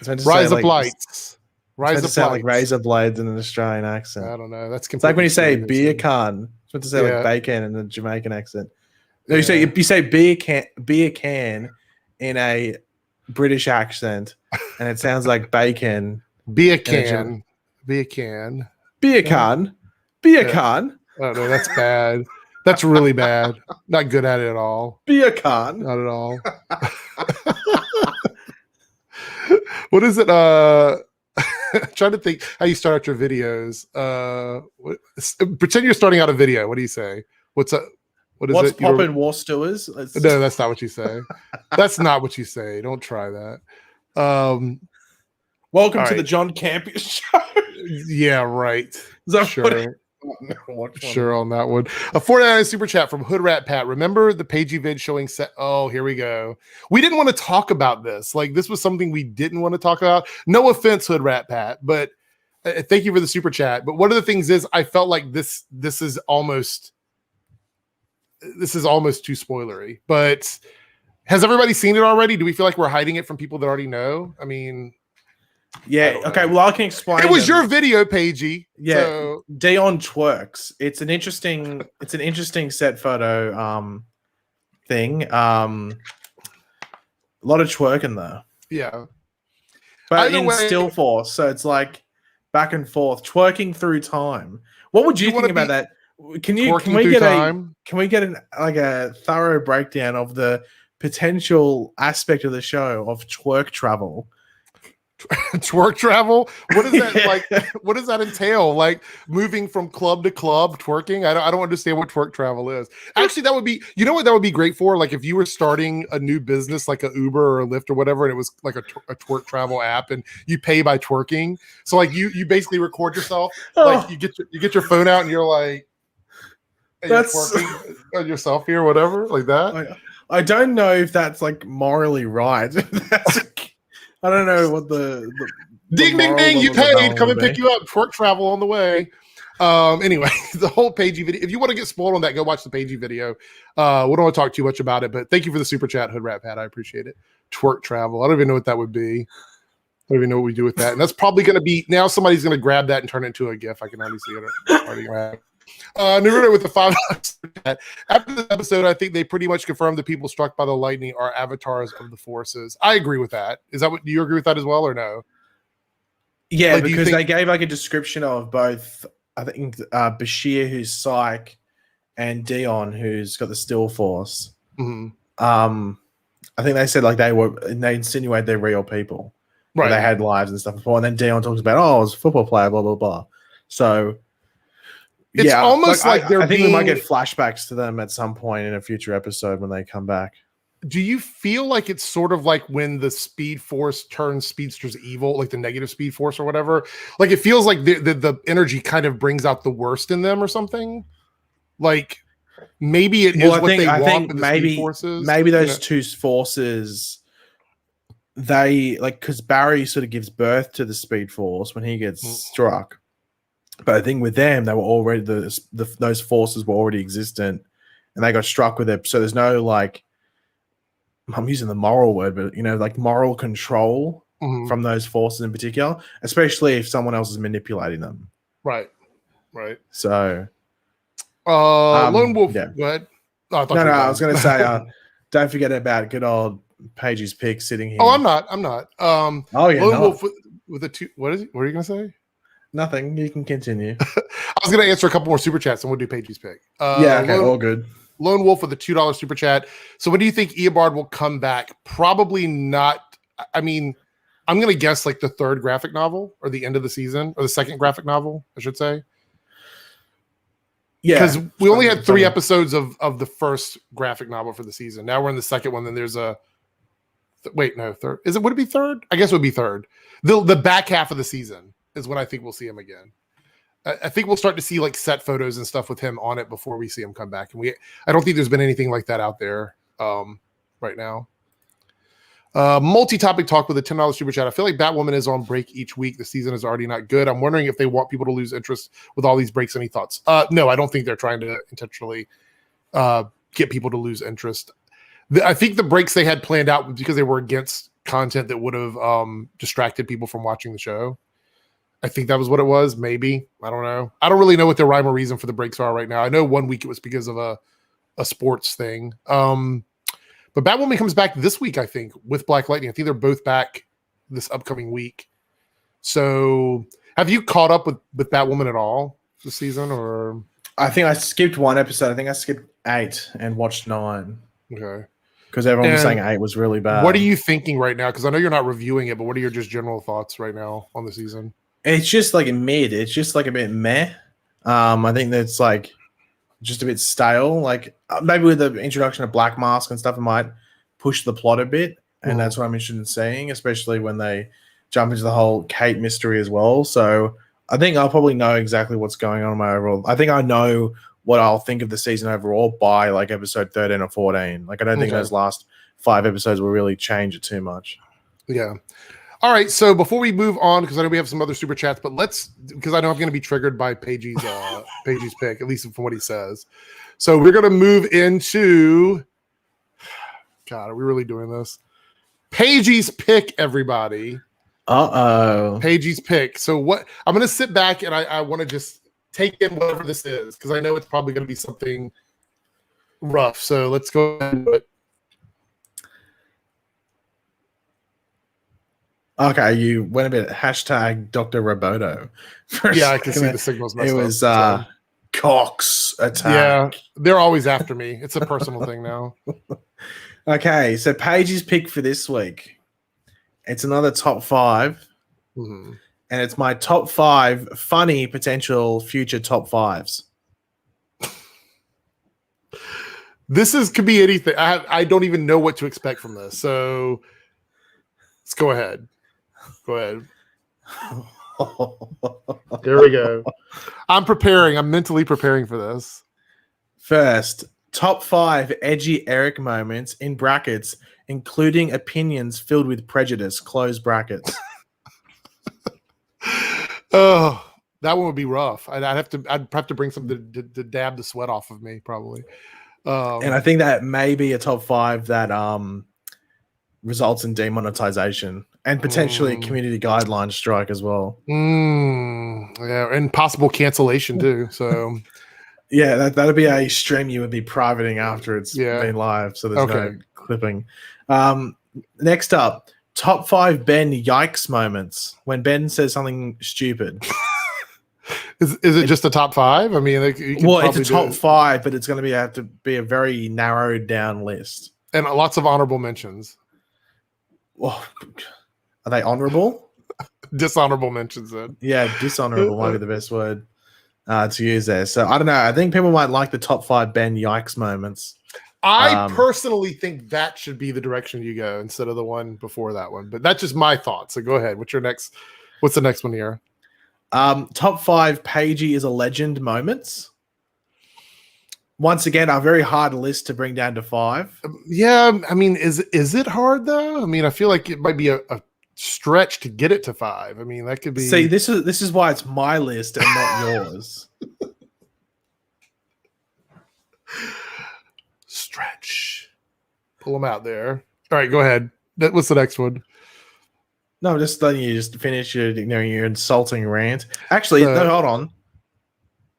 Rise up lights. Rise up lights. Like razor blades in an Australian accent. I don't know. That's it's like when you say beer can. It's meant to say like bacon in a Jamaican accent. No, you say beer can in a British accent, and it sounds like bacon. Beer can. Oh no, that's bad. That's really bad. Not good at it at all. Beer can. Not at all. What is it? Trying to think how you start out your videos. Pretend you're starting out a video. What do you say? What's What's poppin' war stewards? No, that's not what you say. That's not what you say. Don't try that. Welcome to the John Campion show. Yeah, right. Sure. Sure on that one. A $49 super chat from Hood Rat Pat. Remember the Paigey vid showing set? Oh, here we go. We didn't want to talk about this. Like, this was something we didn't want to talk about. No offense, Hood Rat Pat, but thank you for the super chat. But one of the things is I felt like this is almost too spoilery. But has everybody seen it already? Do we feel like we're hiding it from people that already know? I mean, yeah. Okay. Well, I can explain. It was your video, Paigey. Yeah. So. Dion twerks. It's an interesting set photo thing. A lot of twerking there. Yeah. But in still force, so it's like back and forth, twerking through time. What would you think about that? Can we get a thorough breakdown of the potential aspect of the show of twerk travel. Twerk travel? What is that like? What does that entail? Like moving from club to club, twerking? I don't understand what twerk travel is. Actually, that would be, you know what that would be great for? Like if you were starting a new business like a Uber or a Lyft or whatever, and it was like a twerk travel app and you pay by twerking. So like you basically record yourself, like you get your phone out and you're like, and you're twerking on yourself here, whatever, like that. I don't know if that's like morally right. I don't know what the ding ding ding, you paid, come and pick you up, twerk travel on the way. Anyway, the whole Paigey video, if you want to get spoiled on that, go watch the Paigey video. We don't want to talk too much about it, but thank you for the super chat, Hood Rat Pat. I appreciate it. Twerk travel, I don't even know what that would be. I don't even know what we do with that. And that's probably going to be, now somebody's going to grab that and turn it into a GIF. I can already see it. Naruto with the $5 chat. After this episode, I think they pretty much confirmed the people struck by the lightning are avatars of the forces. I agree with that. Is that what, do you agree with that as well or no? Yeah, like, because they gave like a description of both, I think Bashir, who's Psych, and Dion, who's got the Still Force. Mm-hmm. I think they said like they insinuate they're real people. Right. They had lives and stuff before. And then Dion talks about, I was a football player, blah, blah, blah. So it's almost like I think we might get flashbacks to them at some point in a future episode when they come back. Do you feel like it's sort of like when the Speed Force turns speedsters evil, like the negative Speed Force or whatever? Like it feels like the energy kind of brings out the worst in them or something? Like maybe it is what they want with the Speed Forces? Maybe those two forces, they like, because Barry sort of gives birth to the Speed Force when he gets struck. But I think with them, they were already those forces were already existent, and they got struck with it. So there's no like, I'm using the moral word, but like moral control from those forces in particular, especially if someone else is manipulating them. Right. So, Lone Wolf. Yeah. Go ahead. I was going to say, don't forget about good old Paigey's pick sitting here. Oh, I'm not. Lone Wolf with a two. What are you going to say? Nothing. You can continue. I was going to answer a couple more super chats and we'll do Paigey's pick. Okay, all good. Lone Wolf with a $2 super chat. So when do you think Eobard will come back? Probably not. I mean, I'm going to guess like the third graphic novel or the end of the season or the second graphic novel, I should say. Yeah. Because we only had 3 episodes of the first graphic novel for the season. Now we're in the second one. Then there's a third. Would it be third? I guess it would be third. The back half of the season is when I think we'll see him again. I think we'll start to see like set photos and stuff with him on it before we see him come back. And I don't think there's been anything like that out there right now. Multi-topic talk with a $10 super chat. I feel like Batwoman is on break each week. The season is already not good. I'm wondering if they want people to lose interest with all these breaks. Any thoughts? No, I don't think they're trying to intentionally get people to lose interest. I think the breaks they had planned out was because they were against content that would have distracted people from watching the show. I think that was what it was. Maybe. I don't know. I don't really know what the rhyme or reason for the breaks are right now. I know 1 week it was because of a sports thing. But Batwoman comes back this week, I think, with Black Lightning. I think they're both back this upcoming week. So have you caught up with Batwoman at all this season? Or I think I skipped 1 episode. I think I skipped 8 and watched 9. Okay. Because everyone was saying 8 was really bad. What are you thinking right now? Because I know you're not reviewing it, but what are your just general thoughts right now on the season? It's just like a mid. It's just like a bit meh. I think that's like just a bit stale. Like maybe with the introduction of Black Mask and stuff, it might push the plot a bit. And that's what I'm interested in seeing, especially when they jump into the whole Kate mystery as well. So I think I'll probably know exactly what's going on in my overall. I think I know what I'll think of the season overall by like episode 13 or 14. Like I don't think those last 5 episodes will really change it too much. Yeah. All right, so before we move on, because I know we have some other super chats, but because I know I'm going to be triggered by Paigey's pick, at least from what he says. So we're going to move into, God, are we really doing this? Paigey's pick, everybody. Paigey's pick. So I'm going to sit back and I want to just take in whatever this is, because I know it's probably going to be something rough. So let's go ahead and do it. Okay, you went a bit hashtag Dr. Roboto. Yeah, I can see the signals messed up. It was Cox attack. Yeah, they're always after me. It's a personal thing now. Okay, so Paige's pick for this week. It's another top 5. Mm-hmm. And it's my top 5 funny potential future top 5s. Could be anything. I don't even know what to expect from this. So let's go ahead. Go ahead. There we go. I'm preparing. I'm mentally preparing for this. First, top 5 edgy Eric moments in brackets, including opinions filled with prejudice, close brackets. Oh, that one would be rough. I'd have to bring something to dab the sweat off of me, probably. And I think that may be a top 5 that results in demonetization and potentially a community guideline strike as well. Yeah, and possible cancellation too. So yeah, that'd be a stream you would be privating after it's been live, so there's no clipping. Next up, top 5 Ben yikes moments when Ben says something stupid. Is it just a top 5? I mean, it's a top 5, but it's going to have to be a very narrowed down list and lots of honorable mentions. Well, are they honorable? Dishonorable mentions then. Yeah, dishonorable might be the best word to use there. So I don't know. I think people might like the top 5 Ben yikes moments. I personally think that should be the direction you go instead of the one before that one. But that's just my thought. So go ahead. What's the next one here? Top 5 Paigey is a legend moments. Once again, a very hard list to bring down to 5. Yeah, I mean, is it hard though? I mean, I feel like it might be a stretch to get it to 5. I mean, that could be. See, this is why it's my list and not yours. Stretch. Pull them out there. All right, go ahead. What's the next one? No, just letting you just finish your insulting rant. Actually, no, hold on.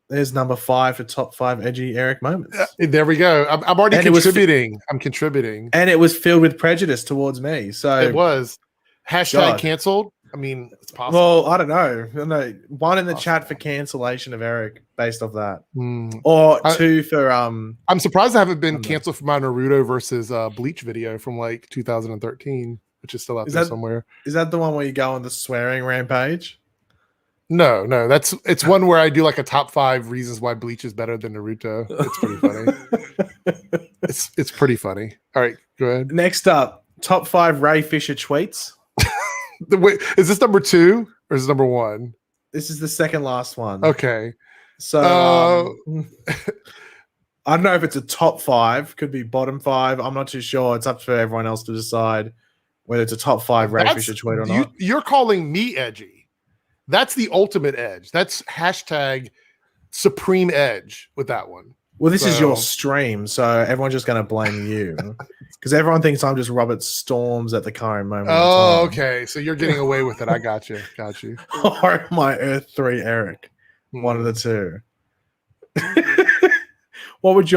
There's number 5 for top 5 edgy Eric moments. There we go. I'm already contributing. I'm contributing. And it was filled with prejudice towards me. So it was. Hashtag canceled. I mean, it's possible. Well, I don't know. One in the chat for cancellation of Eric based off that. Or 2 for I'm surprised I haven't been canceled for my Naruto versus Bleach video from like 2013, which is still out there somewhere. Is that the one where you go on the swearing rampage? No, it's one where I do like a top 5 reasons why Bleach is better than Naruto. It's pretty funny. it's pretty funny. All right, go ahead. Next up, top 5 Ray Fisher tweets. Wait, is this number 2 or is this number 1? This is the second last one. Okay. So I don't know if it's a top 5, could be bottom 5. I'm not too sure. It's up for everyone else to decide whether it's a top 5 Ray Fisher tweet or not. You're calling me edgy. That's the ultimate edge. That's hashtag supreme edge with that one. Well, this is your stream, so everyone's just going to blame you because everyone thinks I'm just Robert Storms at the current moment. Oh, okay. So you're getting away with it. I got you. Got you. Or my Earth 3 Eric. One of the two. What would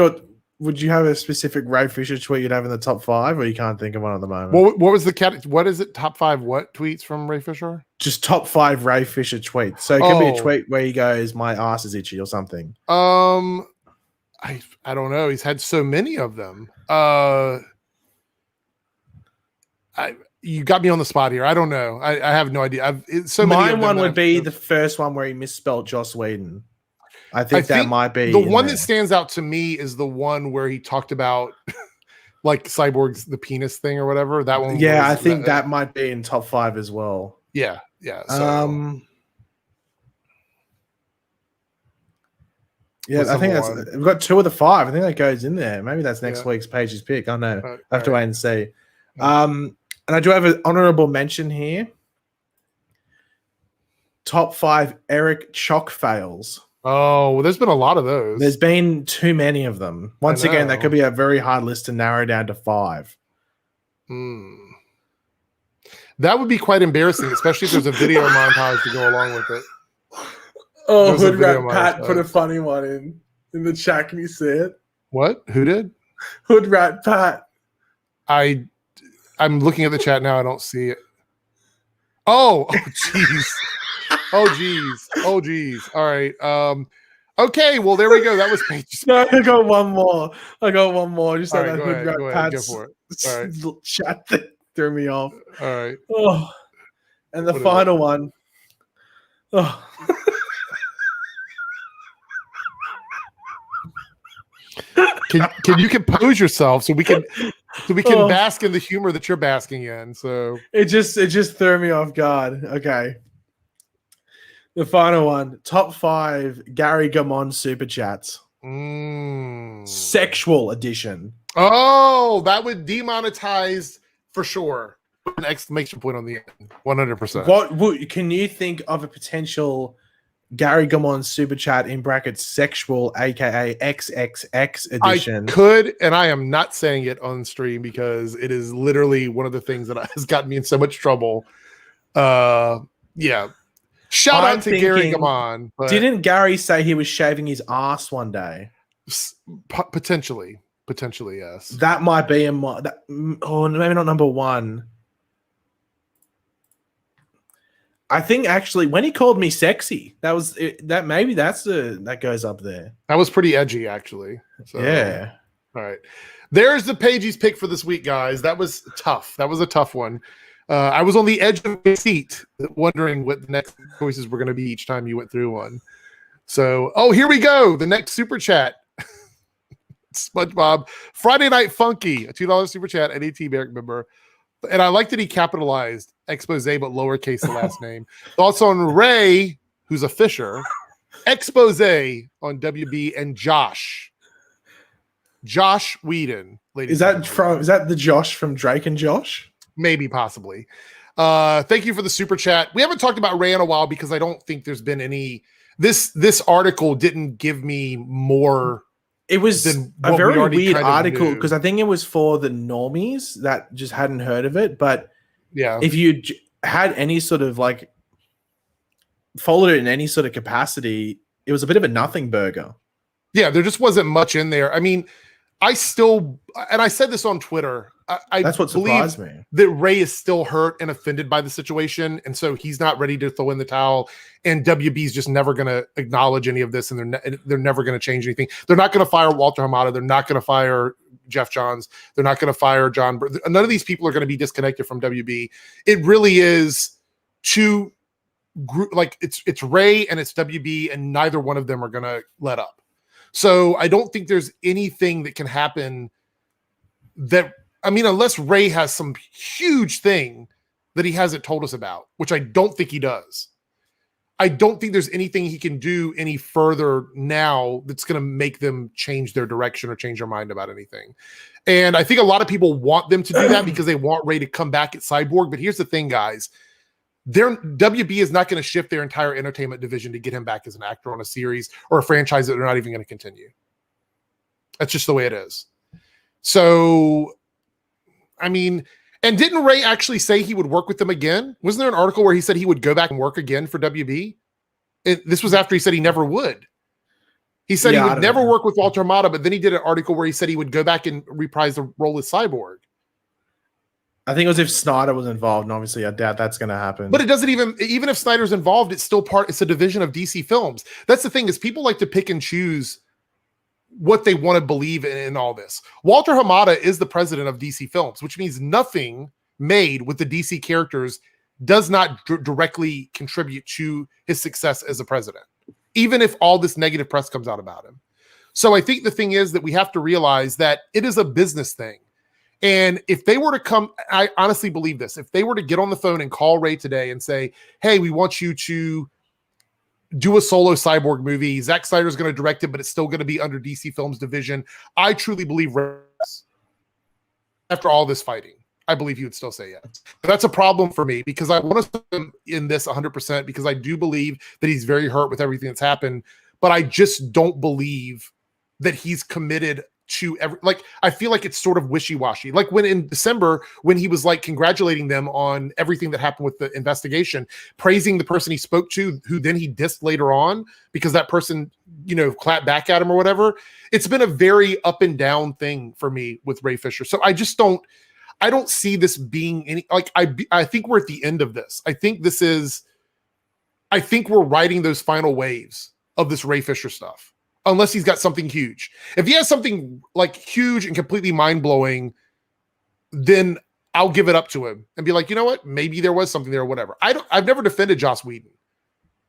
you have a specific Ray Fisher tweet you'd have in the top 5, or you can't think of one at the moment? What was the what is it? Top 5 what tweets from Ray Fisher? Just top 5 Ray Fisher tweets. So it could be a tweet where he goes, "My ass is itchy" or something. I don't know. He's had so many of them. You got me on the spot here. I don't know. I have no idea. Mine one would be the first one where he misspelled Joss Whedon. I think that might be the one that stands out to me is the one where he talked about like Cyborg's the penis thing or whatever. That one. Yeah, I think that might be in top 5 as well. Yeah. So. Yeah, I think we've got 2 of the 5. I think that goes in there. Maybe that's next week's Paige's pick. I don't know. I have to wait and see. And I do have an honorable mention here. Top 5 Eric Chalk fails. Oh, well, there's been a lot of those. There's been too many of them. Once again, that could be a very hard list to narrow down to 5. That would be quite embarrassing, especially if there's a video montage to go along with it. Oh, Hood Rat Pat put a funny one in the chat. Can you see it? What? Who did? Hood Rat Pat. I'm looking at the chat now. I don't see it. Oh, jeez. Oh, geez. All right. Okay, well there we go. That was Paigey's. No, I got one more. Just All like right, that go ahead, Hood go Rat ahead, go Pat's for it. All right. chat that threw me off. All right. Oh, and the What is final one. Oh. Can you compose yourself so we can bask in the humor that you're basking in? So it just threw me off guard. Okay. The final one, top 5 Gary Gamon super chats. Sexual edition. Oh, that would demonetize for sure. An exclamation point on the end. 100%. Can you think of a potential Gary Gamon super chat in brackets sexual, aka XXX edition? I could, and I am not saying it on stream because it is literally one of the things that has gotten me in so much trouble. Yeah. Shout out to Gary Gamon. Didn't Gary say he was shaving his ass one day? Potentially, yes. That might be maybe not number 1. I think actually when he called me sexy, that goes up there. That was pretty edgy, actually. So, yeah. All right. There's the Paigey's pick for this week, guys. That was tough. That was a tough one. I was on the edge of my seat, wondering what the next choices were going to be each time you went through one. So, here we go. The next super chat. SpongeBob, Friday Night Funky, a $2 super chat, an AT Barrack member. And I like that he capitalized expose, but lowercase the last name. Thoughts on Ray, who's a Fisher, expose on WB, and Josh Whedon. Is that the Josh from Drake and Josh? Maybe, possibly. Thank you for the super chat. We haven't talked about Ray in a while because I don't think there's been any. This article didn't give me more. It was a very weird article because I think it was for the normies that just hadn't heard of it. But yeah, if you had any sort of like followed it in any sort of capacity, it was a bit of a nothing burger. Yeah, there just wasn't much in there. I mean, I said this on Twitter. That's what surprised me. That Ray is still hurt and offended by the situation, and so he's not ready to throw in the towel. And WB is just never going to acknowledge any of this, and they're never going to change anything. They're not going to fire Walter Hamada. They're not going to fire Jeff Johns. They're not going to fire John. None of these people are going to be disconnected from WB. It really is two group, like it's Ray and it's WB, and neither one of them are going to let up. So I don't think there's anything that can happen that. I mean, unless Ray has some huge thing that he hasn't told us about, which I don't think he does. I don't think there's anything he can do any further now that's going to make them change their direction or change their mind about anything. And I think a lot of people want them to do that because they want Ray to come back at Cyborg. But here's the thing, guys. WB is not going to shift their entire entertainment division to get him back as an actor on a series or a franchise that they're not even going to continue. That's just the way it is. So... I mean, and didn't Ray actually say he would work with them again? Wasn't there an article where he said he would go back and work again for WB? This was after he said he never would. He said he would never work with Walter Hamada, but then he did an article where he said he would go back and reprise the role as Cyborg. I think it was if Snyder was involved, and obviously I doubt that's going to happen. But it doesn't even if Snyder's involved, it's a division of DC Films. That's the thing, is people like to pick and choose what they want to believe in all this. Walter Hamada is the president of DC Films, which means nothing made with the DC characters does not directly contribute to his success as a president, even if all this negative press comes out about him. So I think the thing is that we have to realize that it is a business thing. And if they were to come, I honestly believe this, if they were to get on the phone and call Ray today and say, hey, we want you to do a solo Cyborg movie. Zack Snyder's going to direct it, but it's still going to be under DC Films division. I truly believe after all this fighting, I believe he would still say yes. But that's a problem for me because I want to put him in this 100% because I do believe that he's very hurt with everything that's happened, but I just don't believe that he's committed to I feel like it's sort of wishy-washy. Like when in December, when he was like congratulating them on everything that happened with the investigation, praising the person he spoke to, who then he dissed later on because that person, clapped back at him or whatever. It's been a very up and down thing for me with Ray Fisher. So I don't see this being any, I think we're at the end of this. I think we're riding those final waves of this Ray Fisher stuff, unless he's got something huge. If he has something like huge and completely mind-blowing, then I'll give it up to him and be like, you know what? Maybe there was something there or whatever. I've never defended Joss Whedon.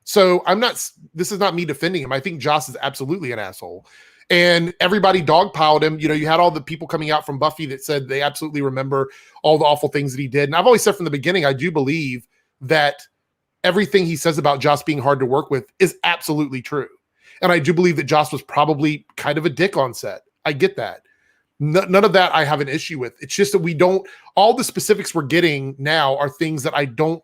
So this is not me defending him. I think Joss is absolutely an asshole. And everybody dogpiled him. You know, you had all the people coming out from Buffy that said they absolutely remember all the awful things that he did. And I've always said from the beginning, I do believe that everything he says about Joss being hard to work with is absolutely true. And I do believe that Joss was probably kind of a dick on set. I get that. None of that I have an issue with. It's just that all the specifics we're getting now are things that I don't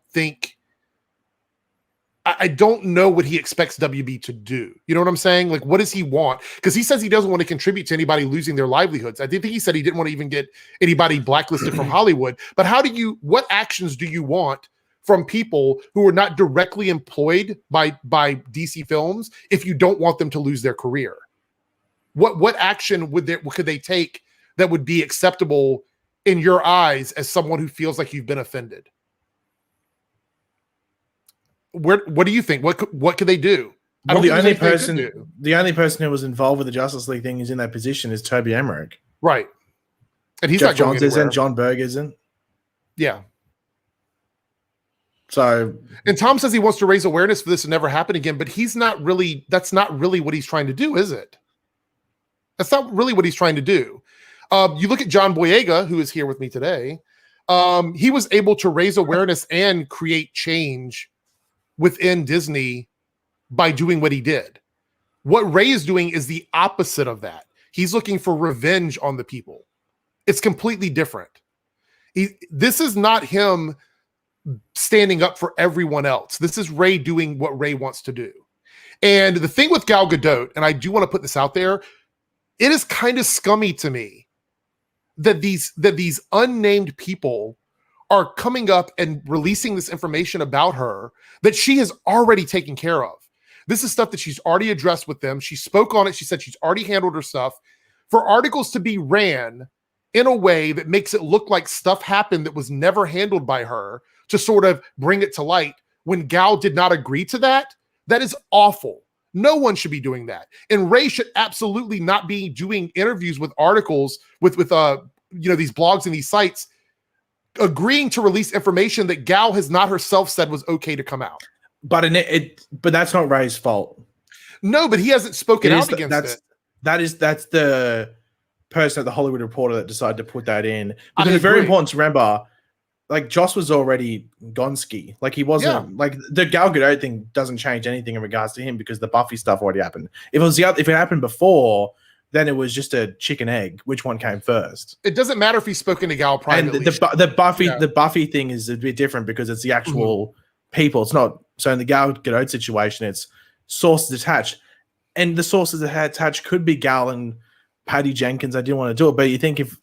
know what he expects WB to do. You know what I'm saying? Like, what does he want? Because he says he doesn't want to contribute to anybody losing their livelihoods. I think he said he didn't want to even get anybody blacklisted from Hollywood. But what actions do you want from people who are not directly employed by DC Films if you don't want them to lose their career? What action could they take that would be acceptable in your eyes as someone who feels like you've been offended? What do you think? What could they do? Well, the only person who was involved with the Justice League thing is in that position is Toby Emmerich, right? And he's Jeff not going Johns anywhere. isn't, John Berg isn't. Yeah. So, and Tom says he wants to raise awareness for this to never happen again, but that's not really what he's trying to do, is it? That's not really what he's trying to do. You look at John Boyega, who is here with me today. He was able to raise awareness and create change within Disney by doing what he did. What Ray is doing is the opposite of that. He's looking for revenge on the people. It's completely different. This is not him standing up for everyone else. This is Ray doing what Ray wants to do. And the thing with Gal Gadot, and I do want to put this out there, it is kind of scummy to me that these unnamed people are coming up and releasing this information about her that she has already taken care of. This is stuff that she's already addressed with them. She spoke on it. She said she's already handled her stuff. For articles to be ran in a way that makes it look like stuff happened that was never handled by her to sort of bring it to light when Gal did not agree to that, that is awful. No one should be doing that. And Ray should absolutely not be doing interviews with articles with these blogs and these sites agreeing to release information that Gal has not herself said was okay to come out. But but that's not Ray's fault. No, but he hasn't spoken out against it. That's the person at the Hollywood Reporter that decided to put that in. Because it's very important to remember, like, Joss was already Gonski. Like, he wasn't like the Gal Gadot thing doesn't change anything in regards to him because the Buffy stuff already happened. If it happened before, then it was just a chicken egg. Which one came first? It doesn't matter if he's spoken to Gal privately. And the Buffy thing is a bit different because it's the actual people. It's not so in the Gal Gadot situation. It's sources attached, and the sources attached could be Gal and Patty Jenkins. I didn't want to do it, but you think if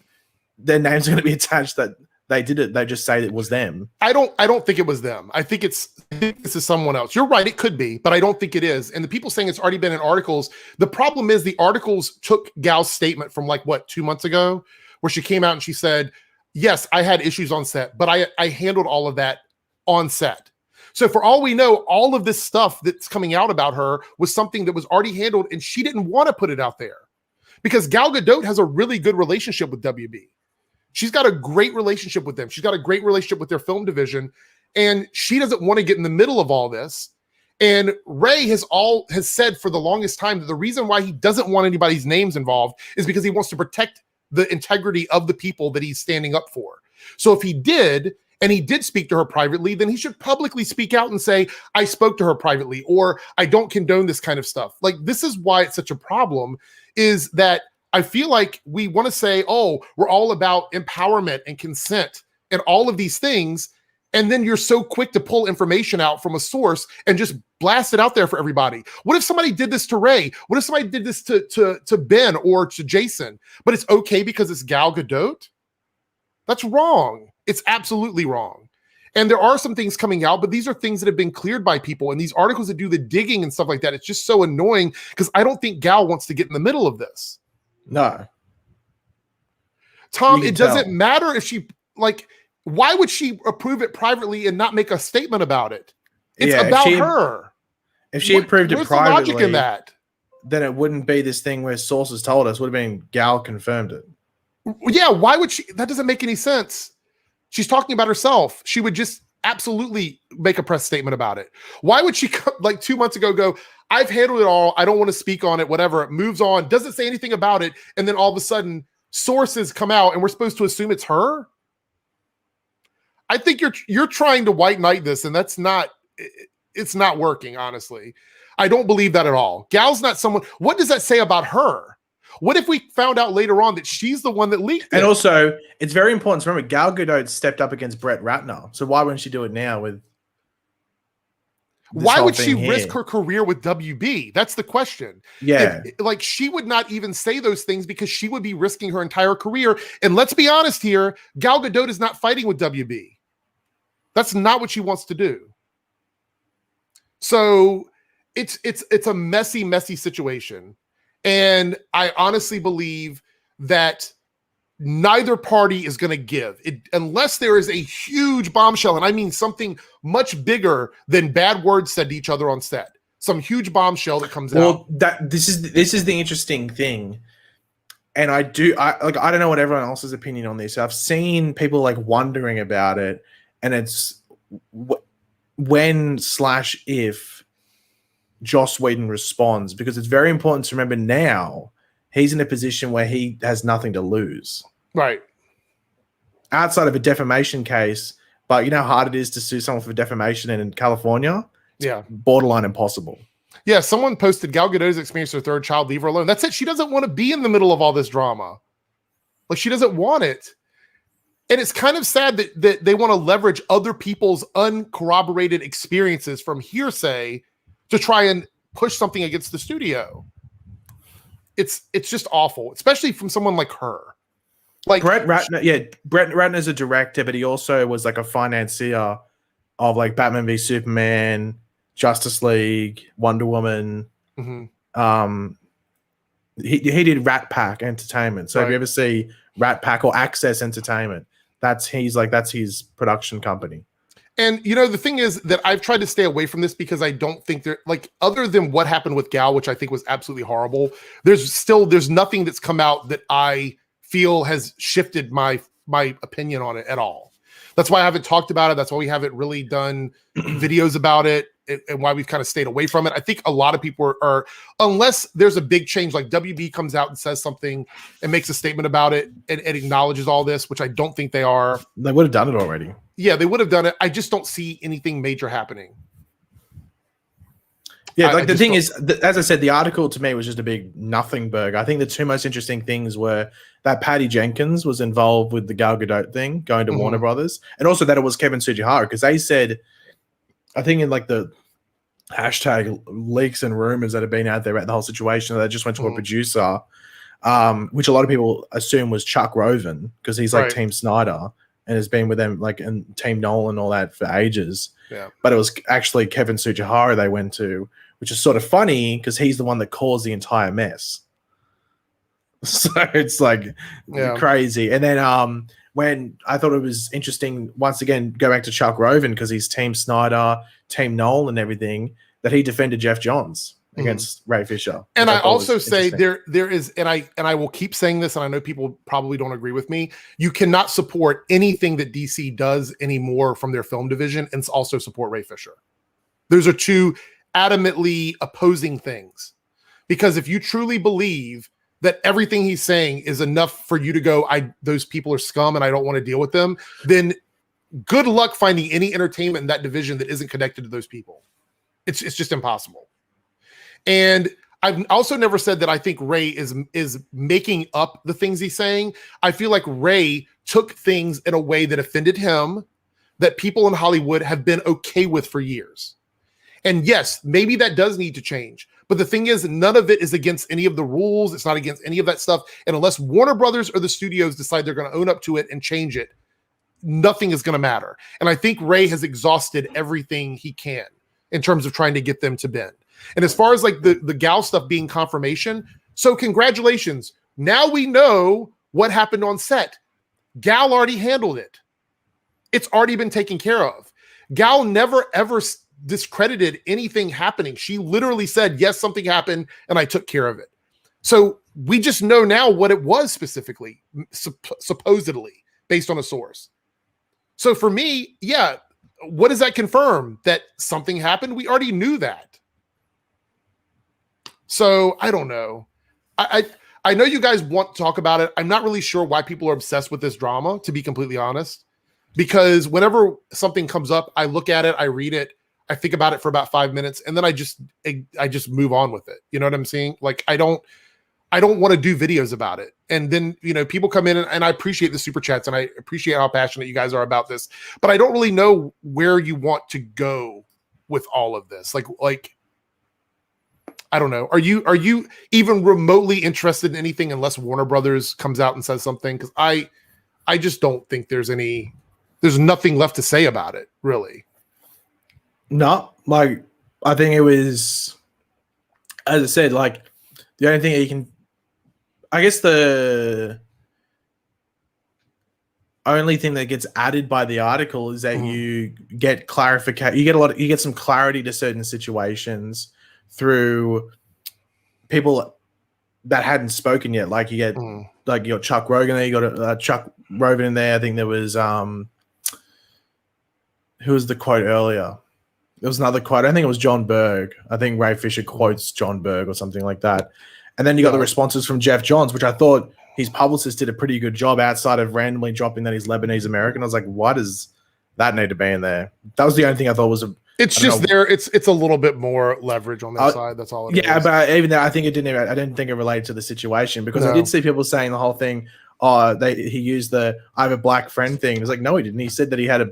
their names are going to be attached that they did it, they just say it was them. I don't think it was them. I think this is someone else. You're right, it could be, but I don't think it is. And the people saying it's already been in articles. The problem is the articles took Gal's statement from 2 months ago, where she came out and she said, yes, I had issues on set, but I handled all of that on set. So for all we know, all of this stuff that's coming out about her was something that was already handled, and she didn't want to put it out there because Gal Gadot has a really good relationship with WB. She's got a great relationship with them. She's got a great relationship with their film division, and she doesn't want to get in the middle of all this. And Ray has said for the longest time that the reason why he doesn't want anybody's names involved is because he wants to protect the integrity of the people that he's standing up for. So if he did, and he did speak to her privately, then he should publicly speak out and say, I spoke to her privately, or I don't condone this kind of stuff. Like, this is why it's such a problem, is that I feel like we want to say, oh, we're all about empowerment and consent and all of these things. And then you're so quick to pull information out from a source and just blast it out there for everybody. What if somebody did this to Ray? What if somebody did this to Ben or to Jason? But it's okay because it's Gal Gadot? That's wrong. It's absolutely wrong. And there are some things coming out, but these are things that have been cleared by people. And these articles that do the digging and stuff like that, it's just so annoying because I don't think Gal wants to get in the middle of this. No. Tom, it doesn't matter if she, why would she approve it privately and not make a statement about it? It's about her. If she approved it where's the logic in privately, that? then it wouldn't be this thing where sources told us. Would have been Gal confirmed it. Yeah, why would she? That doesn't make any sense. She's talking about herself. She would just absolutely make a press statement about it. Why would she, like 2 months ago, go, I've handled it all. I don't want to speak on it, whatever. It moves on, doesn't say anything about it. And then all of a sudden, sources come out and we're supposed to assume it's her? I think you're trying to white knight this, and it's not working, honestly. I don't believe that at all. Gal's not someone. What does that say about her? What if we found out later on that she's the one that leaked it? And also, it's very important to remember Gal Gadot stepped up against Brett Ratner. So why wouldn't she do it now with why would she risk her career with WB? That's the question. Yeah. Like, she would not even say those things because she would be risking her entire career. And let's be honest here, Gal Gadot is not fighting with WB. That's not what she wants to do. So it's a messy, messy situation. And I honestly believe that neither party is going to give it unless there is a huge bombshell. And I mean something much bigger than bad words said to each other on set. Some huge bombshell that comes out. Well, this is the interesting thing. And I don't know what everyone else's opinion on this. I've seen people like wondering about it, and it's when/if Joss Whedon responds, because it's very important to remember now he's in a position where he has nothing to lose. Right. Outside of a defamation case, but you know how hard it is to sue someone for defamation in California? It's borderline impossible. Yeah, someone posted Gal Gadot's experience with her third child, leave her alone. That's it. She doesn't want to be in the middle of all this drama. Like, she doesn't want it. And it's kind of sad that they want to leverage other people's uncorroborated experiences from hearsay to try and push something against the studio. It's just awful, especially from someone like her. Like Brett Ratner, Brett Ratner's a director, but he also was like a financier of like Batman v Superman, Justice League, Wonder Woman. Mm-hmm. He did Rat Pack Entertainment. So if you ever see Rat Pack or Access Entertainment, that's his production company. And, you know, the thing is that I've tried to stay away from this because I don't think other than what happened with Gal, which I think was absolutely horrible, there's nothing that's come out that I feel has shifted my opinion on it at all. That's why I haven't talked about it. That's why we haven't really done videos about it, and why we've kind of stayed away from it. I think a lot of people are, unless there's a big change, like WB comes out and says something and makes a statement about it and acknowledges all this, which I don't think they are. They would have done it already. Yeah, they would have done it. I just don't see anything major happening. Yeah, the thing is, as I said, the article to me was just a big nothing burger. I think the two most interesting things were that Patty Jenkins was involved with the Gal Gadot thing, going to Warner Brothers, and also that it was Kevin Tsujihara, because they said, I think in like the hashtag leaks and rumors that have been out there about the whole situation, they just went to a producer, which a lot of people assume was Chuck Roven, because he's like Team Snyder and has been with them like and Team Nolan and all that for ages. Yeah. But it was actually Kevin Tsujihara they went to, which is sort of funny because he's the one that caused the entire mess. So it's like crazy. And then when I thought it was interesting, once again, go back to Chuck Roven, because he's Team Snyder, Team Nolan and everything, that he defended Jeff Johns against Ray Fisher. And I also say there is, and I will keep saying this, and I know people probably don't agree with me, you cannot support anything that DC does anymore from their film division and also support Ray Fisher. Those are two adamantly opposing things. Because if you truly believe that everything he's saying is enough for you to go, those people are scum and I don't want to deal with them, then good luck finding any entertainment in that division that isn't connected to those people. It's just impossible. And I've also never said that I think Ray is making up the things he's saying. I feel like Ray took things in a way that offended him, that people in Hollywood have been okay with for years. And yes, maybe that does need to change. But the thing is, none of it is against any of the rules. It's not against any of that stuff. And unless Warner Brothers or the studios decide they're going to own up to it and change it, nothing is going to matter. And I think Ray has exhausted everything he can in terms of trying to get them to bend. And as far as like the Gal stuff being confirmation, so congratulations. Now we know what happened on set. Gal already handled it. It's already been taken care of. Gal never ever discredited anything happening. She literally said, yes, something happened and I took care of it. So we just know now what it was specifically, supposedly, based on a source. So for me, yeah, what does that confirm? That something happened? We already knew that. So I don't know. I know you guys want to talk about it. I'm not really sure why people are obsessed with this drama, to be completely honest. Because whenever something comes up, I look at it, I read it, I think about it for about 5 minutes, and then I just move on with it. You know what I'm saying? Like I don't want to do videos about it. And then, people come in and I appreciate the super chats and I appreciate how passionate you guys are about this, but I don't really know where you want to go with all of this. Like, I don't know. Are you even remotely interested in anything unless Warner Brothers comes out and says something? Cause I just don't think there's nothing left to say about it, really. No, like, I think it was, as I said, like the only thing that you can, I guess the only thing that gets added by the article is that you get clarification. You get some clarity to certain situations through people that hadn't spoken yet. Like you get, like you got Chuck Rogan there. You got Chuck Rogan in there. I think there was who was the quote earlier? There was another quote. I think it was John Berg. I think Ray Fisher quotes John Berg or something like that. And then you got the responses from Jeff Johns, which I thought his publicist did a pretty good job outside of randomly dropping that he's Lebanese American. I was like, why does that need to be in there? That was the only thing I thought was it's just there. It's a little bit more leverage on their side. That's all it is. Yeah, but even though I didn't think it related to the situation because I did see people saying the whole thing. Oh, he used the I have a black friend thing. It's like, no, he didn't. He said that he had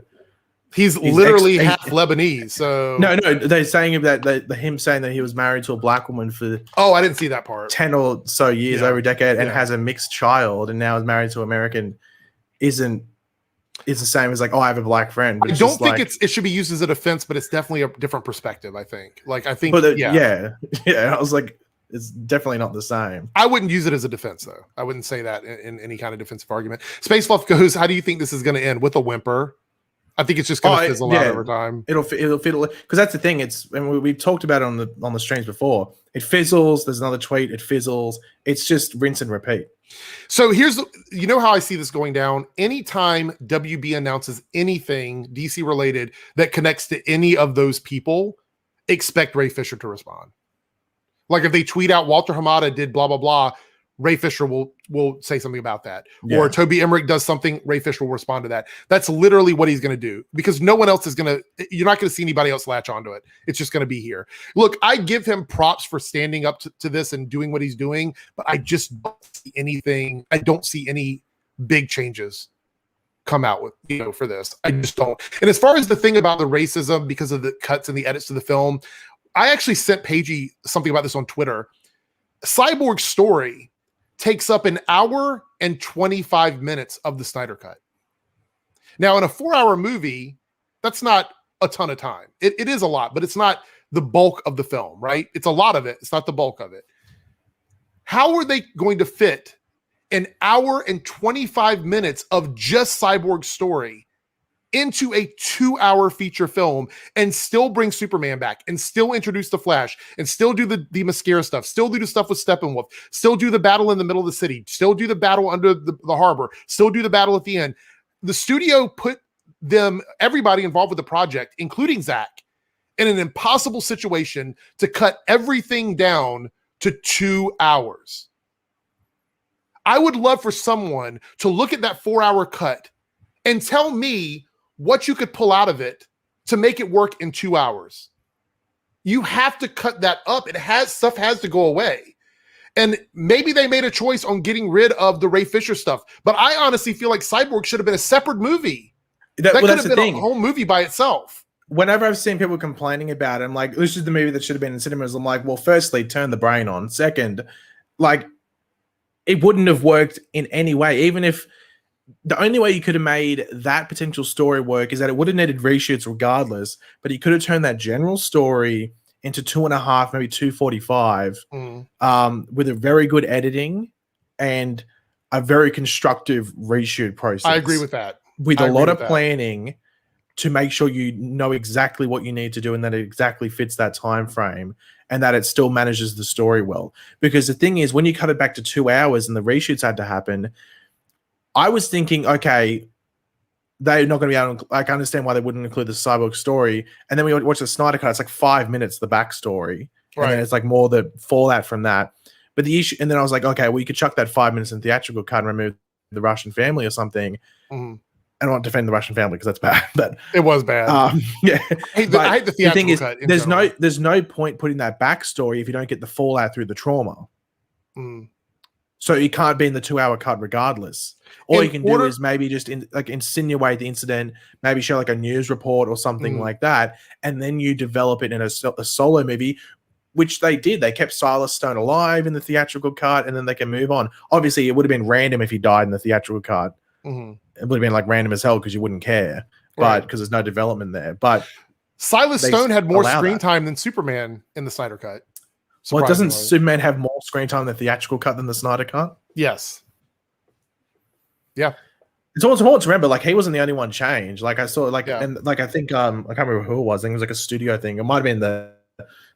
he's literally half Lebanese. So no, they're saying that him saying that he was married to a black woman for I didn't see that part 10 or so years, over a decade, and has a mixed child, and now is married to an American. It's the same as like, I have a black friend. I don't think it should be used as a defense, but it's definitely a different perspective. I think. Yeah. I was like, it's definitely not the same. I wouldn't use it as a defense, though. I wouldn't say that in any kind of defensive argument. Space Fluff goes, how do you think this is going to end? With a whimper? I think it's just going to fizzle out over time. It'll fizzle because that's the thing. We talked about it on the streams before. It fizzles. There's another tweet. It fizzles. It's just rinse and repeat. So you know how I see this going down. Anytime WB announces anything DC related that connects to any of those people, expect Ray Fisher to respond. Like if they tweet out Walter Hamada did blah blah blah, Ray Fisher will say something about that. Yeah. Or Toby Emmerich does something, Ray Fisher will respond to that. That's literally what he's going to do because no one else you're not going to see anybody else latch onto it. It's just going to be here. Look, I give him props for standing up to this and doing what he's doing, but I just don't see anything. I don't see any big changes come out with, for this. I just don't. And as far as the thing about the racism because of the cuts and the edits to the film, I actually sent Paigey something about this on Twitter. Cyborg's story takes up 1 hour and 25 minutes of the Snyder Cut. Now, in a 4-hour movie, that's not a ton of time. It is a lot, but it's not the bulk of the film, right? It's a lot of it. It's not the bulk of it. How are they going to fit 1 hour and 25 minutes of just Cyborg's story into a 2-hour feature film and still bring Superman back and still introduce the Flash and still do the mascara stuff, still do the stuff with Steppenwolf, still do the battle in the middle of the city, still do the battle under the harbor, still do the battle at the end? The studio put everybody involved with the project, including Zach, in an impossible situation to cut everything down to 2 hours. I would love for someone to look at that 4-hour cut and tell me what you could pull out of it to make it work in 2 hours. You have to cut that up. Stuff has to go away. And maybe they made a choice on getting rid of the Ray Fisher stuff. But I honestly feel like Cyborg should have been a separate movie. That could have been a whole movie by itself. Whenever I've seen people complaining about it, I'm like, this is the movie that should have been in cinemas. I'm like, well, firstly, turn the brain on. Second, like, it wouldn't have worked in any way. Even if the only way you could have made that potential story work is that it would have needed reshoots regardless, but you could have turned that general story into 2.5, maybe 2:45, with a very good editing and a very constructive reshoot process. I agree with that. With a lot of planning to make sure you know exactly what you need to do and that it exactly fits that time frame and that it still manages the story well. Because the thing is, when you cut it back to 2 hours and the reshoots had to happen, I was thinking, okay, they're not going to be able to, like, I understand why they wouldn't include the Cyborg story. And then we watch the Snyder Cut, it's like 5 minutes, the backstory. Right. And then it's like more the fallout from that. But the issue, and then I was like, okay, well, you could chuck that 5 minutes in theatrical cut and remove the Russian family or something. Mm-hmm. I don't want to defend the Russian family because that's bad, but it was bad. Yeah, I hate the theatrical cut. There's no point putting that backstory if you don't get the fallout through the trauma. Mm. So you can't be in the 2 hour cut regardless. All you can do is maybe just insinuate the incident, maybe show like a news report or something like that, and then you develop it in a solo movie, which they did. They kept Silas Stone alive in the theatrical cut, and then they can move on. Obviously, it would have been random if he died in the theatrical cut. Mm-hmm. It would have been like random as hell because you wouldn't care, but because there's no development there. But Silas Stone had more screen time than Superman in the Snyder Cut. Well, doesn't Superman have more screen time in the theatrical cut than the Snyder Cut? Yes. Yeah. It's almost important to remember, like, he wasn't the only one changed. Like, I saw, like, and like, I think, I can't remember who it was. I think it was like a studio thing. It might have been the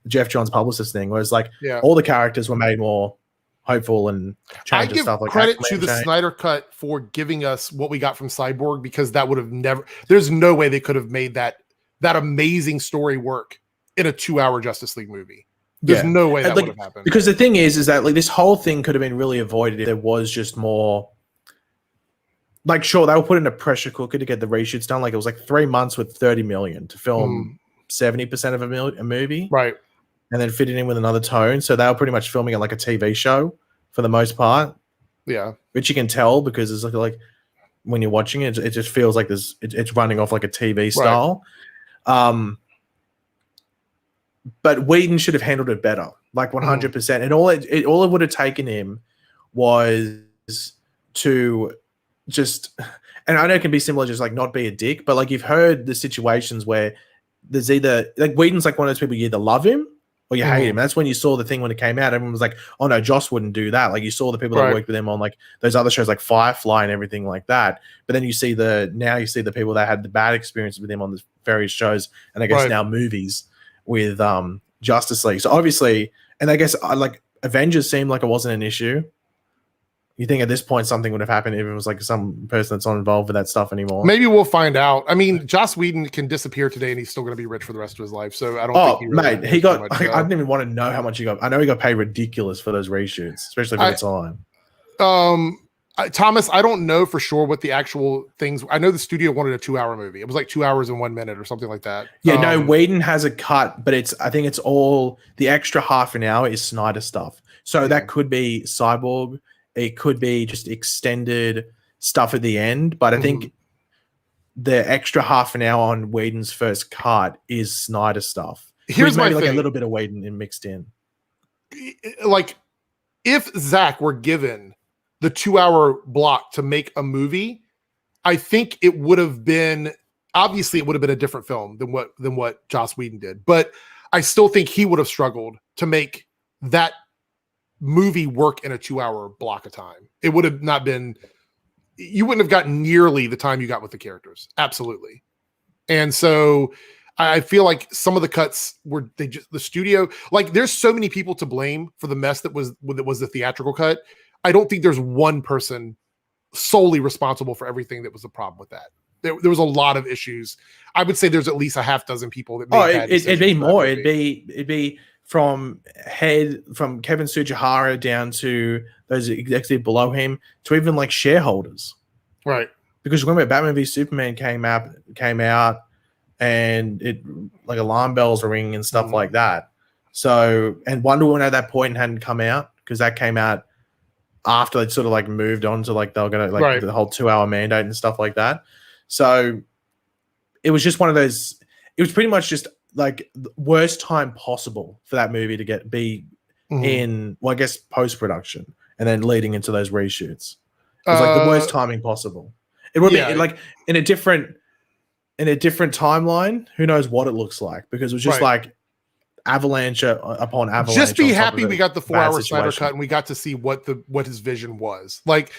Jeff Johns publicist thing, where it's like all the characters were made more hopeful and changed and stuff. Like, credit to the Snyder Cut for giving us what we got from Cyborg, because that would have never, there's no way they could have made that amazing story work in a 2 hour Justice League movie. There's no way that would have happened. Because the thing is that, like, this whole thing could have been really avoided if there was just more. Like, sure, they were put in a pressure cooker to get the reshoots done. Like, it was like 3 months with $30 million to film 70% of a movie, right? And then fit it in with another tone. So they were pretty much filming it like a TV show for the most part. Yeah, which you can tell because it's like when you're watching it, it just feels like it's running off like a TV style. Right. But Whedon should have handled it better, like 100%. And all it would have taken him was to just, and I know it can be similar, just like not be a dick, but like you've heard the situations where there's either, like, Whedon's like one of those people, you either love him or you hate him. And that's when you saw the thing when it came out. Everyone was like, oh no, Joss wouldn't do that. Like, you saw the people that worked with him on like those other shows like Firefly and everything like that. But then you see the people that had the bad experiences with him on the various shows, and I guess now movies with Justice League. So obviously, and I guess like Avengers seemed like it wasn't an issue. You think at this point something would have happened if it was like some person that's not involved with that stuff anymore? Maybe we'll find out. I mean, Joss Whedon can disappear today and he's still going to be rich for the rest of his life. So I don't think he really mate, he got, I didn't even want to know how much he got. I know he got paid ridiculous for those reshoots, especially for the time. Thomas, I don't know for sure what the actual things. I know the studio wanted a 2 hour movie. It was like 2 hours and 1 minute or something like that. Yeah, no, Whedon has a cut, but I think it's all the extra half an hour is Snyder stuff. So that could be Cyborg. It could be just extended stuff at the end, but I think the extra half an hour on Whedon's first cut is Snyder stuff. Here's my like thing. A little bit of Whedon mixed in. Like, if Zach were given the 2 hour block to make a movie, I think it would have been, obviously it would have been a different film than what Joss Whedon did, but I still think he would have struggled to make that movie work in a 2 hour block of time. It would have not been, you wouldn't have gotten nearly the time you got with the characters. Absolutely. And so I feel like some of the cuts were, the studio, like, there's so many people to blame for the mess that was the theatrical cut. I don't think there's one person solely responsible for everything that was the problem with that. There was a lot of issues. I would say there's at least a half dozen people that made it'd be more. It'd be from Kevin Tsujihara down to those executives below him to even like shareholders. Right. Because remember, Batman v Superman came out and it, like, alarm bells were ringing and stuff like that. So, and Wonder Woman at that point hadn't come out because that came out after they'd sort of like moved on to like they were gonna like the whole 2 hour mandate and stuff like that. So it was just one of those, it was pretty much just like the worst time possible for that movie to be in, well, I guess post-production and then leading into those reshoots. It was like the worst timing possible. It would be like in a different timeline, who knows what it looks like, because it was just like avalanche upon avalanche. Just be happy we got the 4 hour Snyder cut and we got to see what his vision was. Like,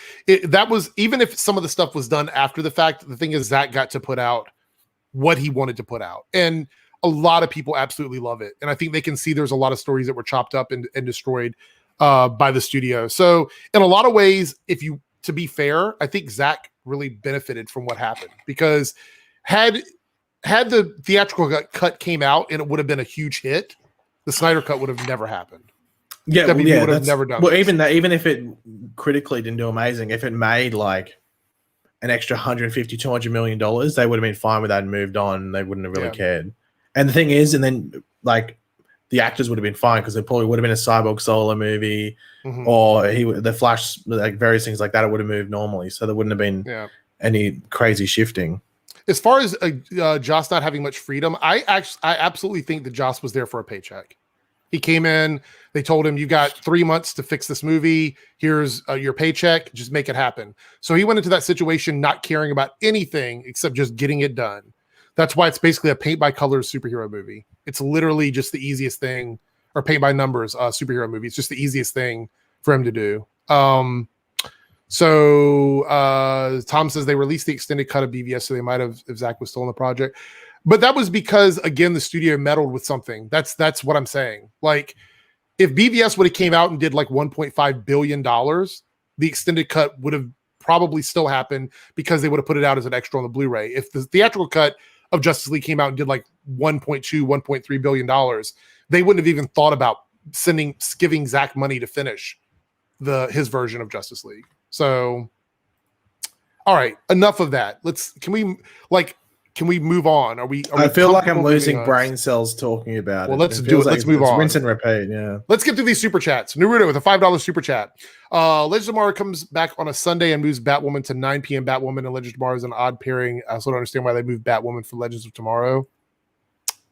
that was, even if some of the stuff was done after the fact, the thing is Zach got to put out what he wanted to put out. And a lot of people absolutely love it. And I think they can see there's a lot of stories that were chopped up and destroyed by the studio. So in a lot of ways, to be fair, I think Zach really benefited from what happened, because had the theatrical cut came out and it would have been a huge hit, the Snyder Cut would have never happened. Yeah, WB would have never done. Well, even if it critically didn't do amazing, if it made like an extra $150-200 million, they would have been fine with that and moved on. They wouldn't have really cared. And the thing is, and then like the actors would have been fine, because it probably would have been a Cyborg solo movie, or the Flash, like various things like that. It would have moved normally, so there wouldn't have been any crazy shifting. As far as Joss not having much freedom, I absolutely think that Joss was there for a paycheck. He came in, they told him, you got 3 months to fix this movie. Here's your paycheck. Just make it happen. So he went into that situation not caring about anything except just getting it done. That's why it's basically a paint by colors superhero movie. It's literally just the easiest thing, or paint by numbers superhero movie. It's just the easiest thing for him to do. So Tom says they released the extended cut of BVS, so they might have, if Zach was still in the project. But that was because, again, the studio meddled with something. That's what I'm saying. Like, if BVS would have came out and did like $1.5 billion, the extended cut would have probably still happened, because they would have put it out as an extra on the Blu-ray. If the theatrical cut of Justice League came out and did like $1.3 billion, they wouldn't have even thought about giving Zach money to finish his version of Justice League. So, all right, enough of that. Can we move on? I feel like I'm losing brain cells talking about it. Well, let's do it. Let's move on. Rinse and repeat, yeah. Let's get through these super chats. Naruto with a $5 super chat. Legends of Tomorrow comes back on a Sunday and moves Batwoman to 9 p.m. Batwoman and Legends of Tomorrow is an odd pairing. I also don't understand why they moved Batwoman for Legends of Tomorrow.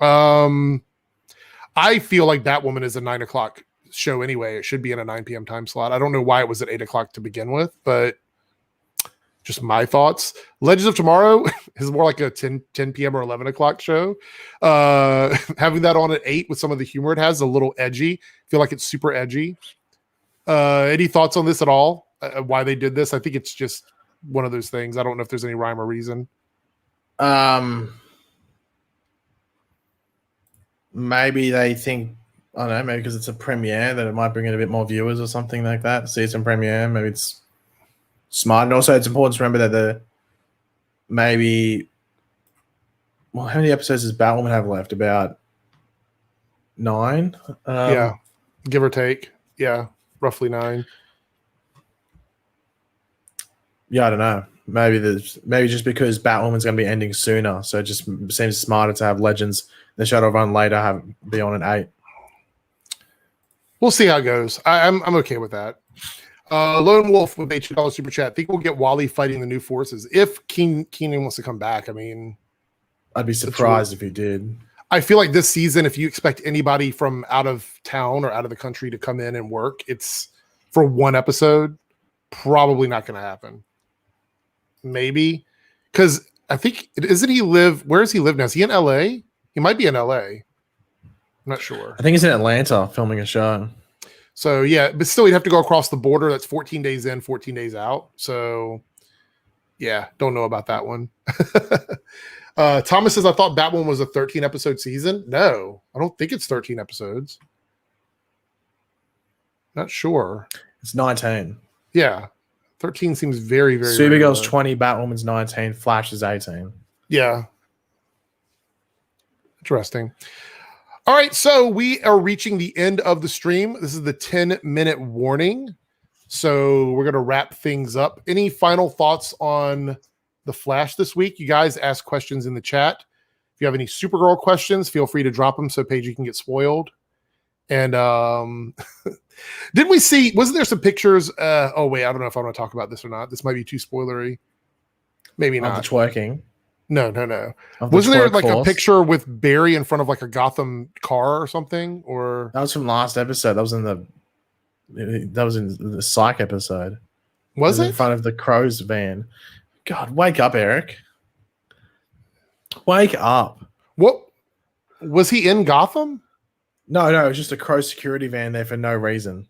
I feel like Batwoman is a 9 o'clock show anyway. It should be in a 9 p.m. time slot. I don't know why it was at 8 o'clock to begin with, but just my thoughts. Legends of Tomorrow is more like a 10 p.m. or 11 o'clock show. Having that on at 8 with some of the humor it has, a little edgy. I feel like it's super edgy. Any thoughts on this at all? Why they did this? I think it's just one of those things. I don't know if there's any rhyme or reason. Maybe they think, I don't know, maybe because it's a premiere that it might bring in a bit more viewers or something like that. Season premiere, maybe it's smart. And also it's important to remember that how many episodes does Batwoman have left? About 9? Yeah, give or take. Yeah, roughly 9. Yeah, I don't know. Maybe just because Batwoman's going to be ending sooner, so it just seems smarter to have Legends, the Shadow run later, be on at 8. We'll see how it goes. I'm okay with that. Lone Wolf with a $2 super chat. I think we'll get Wally fighting the new forces if Keenan wants to come back. I mean, I'd be surprised if he did. I feel like this season, if you expect anybody from out of town or out of the country to come in and work, it's for one episode, probably not going to happen. Maybe because I think where does he live now? Is he in LA? He might be in LA. I'm not sure. I think he's in Atlanta filming a show. So yeah, but still, you'd have to go across the border. That's 14 days in, 14 days out. So yeah, don't know about that one. Thomas says, I thought Batwoman was a 13 episode season. No, I don't think it's 13 episodes. Not sure. It's 19. Yeah. 13 seems very, very Supergirl's 20, Batwoman's 19, Flash is 18. Yeah. Interesting. All right, so we are reaching the end of the stream. This is the 10-minute warning. So we're going to wrap things up. Any final thoughts on the Flash this week? You guys ask questions in the chat. If you have any Supergirl questions, feel free to drop them so Paigey can get spoiled. And didn't we see, wasn't there some pictures? Oh, wait, I don't know if I want to talk about this or not. This might be too spoilery. Maybe not. The twerking. No. Wasn't there like a picture with Barry in front of like a Gotham car or something? Or that was from last episode. That was in the Psych episode. Was it? In front of the Crow's van. God, wake up, Eric. Wake up. What? Was he in Gotham? No, it was just a Crow security van there for no reason.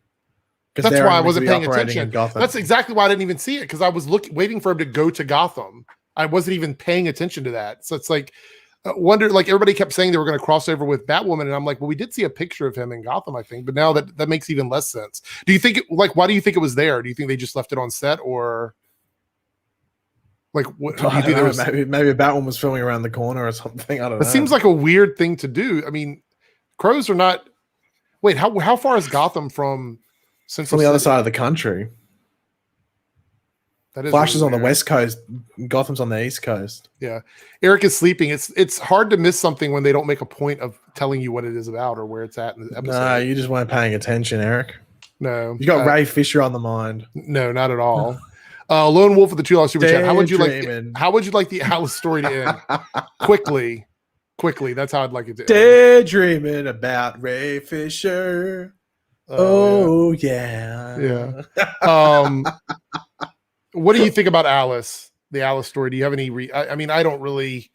That's why I wasn't paying attention. That's exactly why I didn't even see it, because I was waiting for him to go to Gotham. I wasn't even paying attention to that. So it's like, wonder, like everybody kept saying they were going to cross over with Batwoman, and I'm like, well, we did see a picture of him in Gotham, I think, but now that makes even less sense. Do you think why do you think it was there? Do you think they just left it on set, or like what? Do you think there was maybe Batwoman was filming around the corner or something? I don't know. It seems like a weird thing to do. I mean, crows are not. Wait, how far is Gotham from Central? From the other side of the country. That is Flash is on the West Coast. Gotham's on the East Coast. Yeah. Eric is sleeping. It's hard to miss something when they don't make a point of telling you what it is about or where it's at in the episode. No, you just weren't paying attention, Eric. No. You got Ray Fisher on the mind. No, not at all. Lone Wolf of the $2 super chat. How would you like the Alice story to end? Quickly. That's how I'd like it to end. Daydreaming about Ray Fisher. Yeah. What do you think about Alice? The Alice story? Do you have any? I mean, I don't really.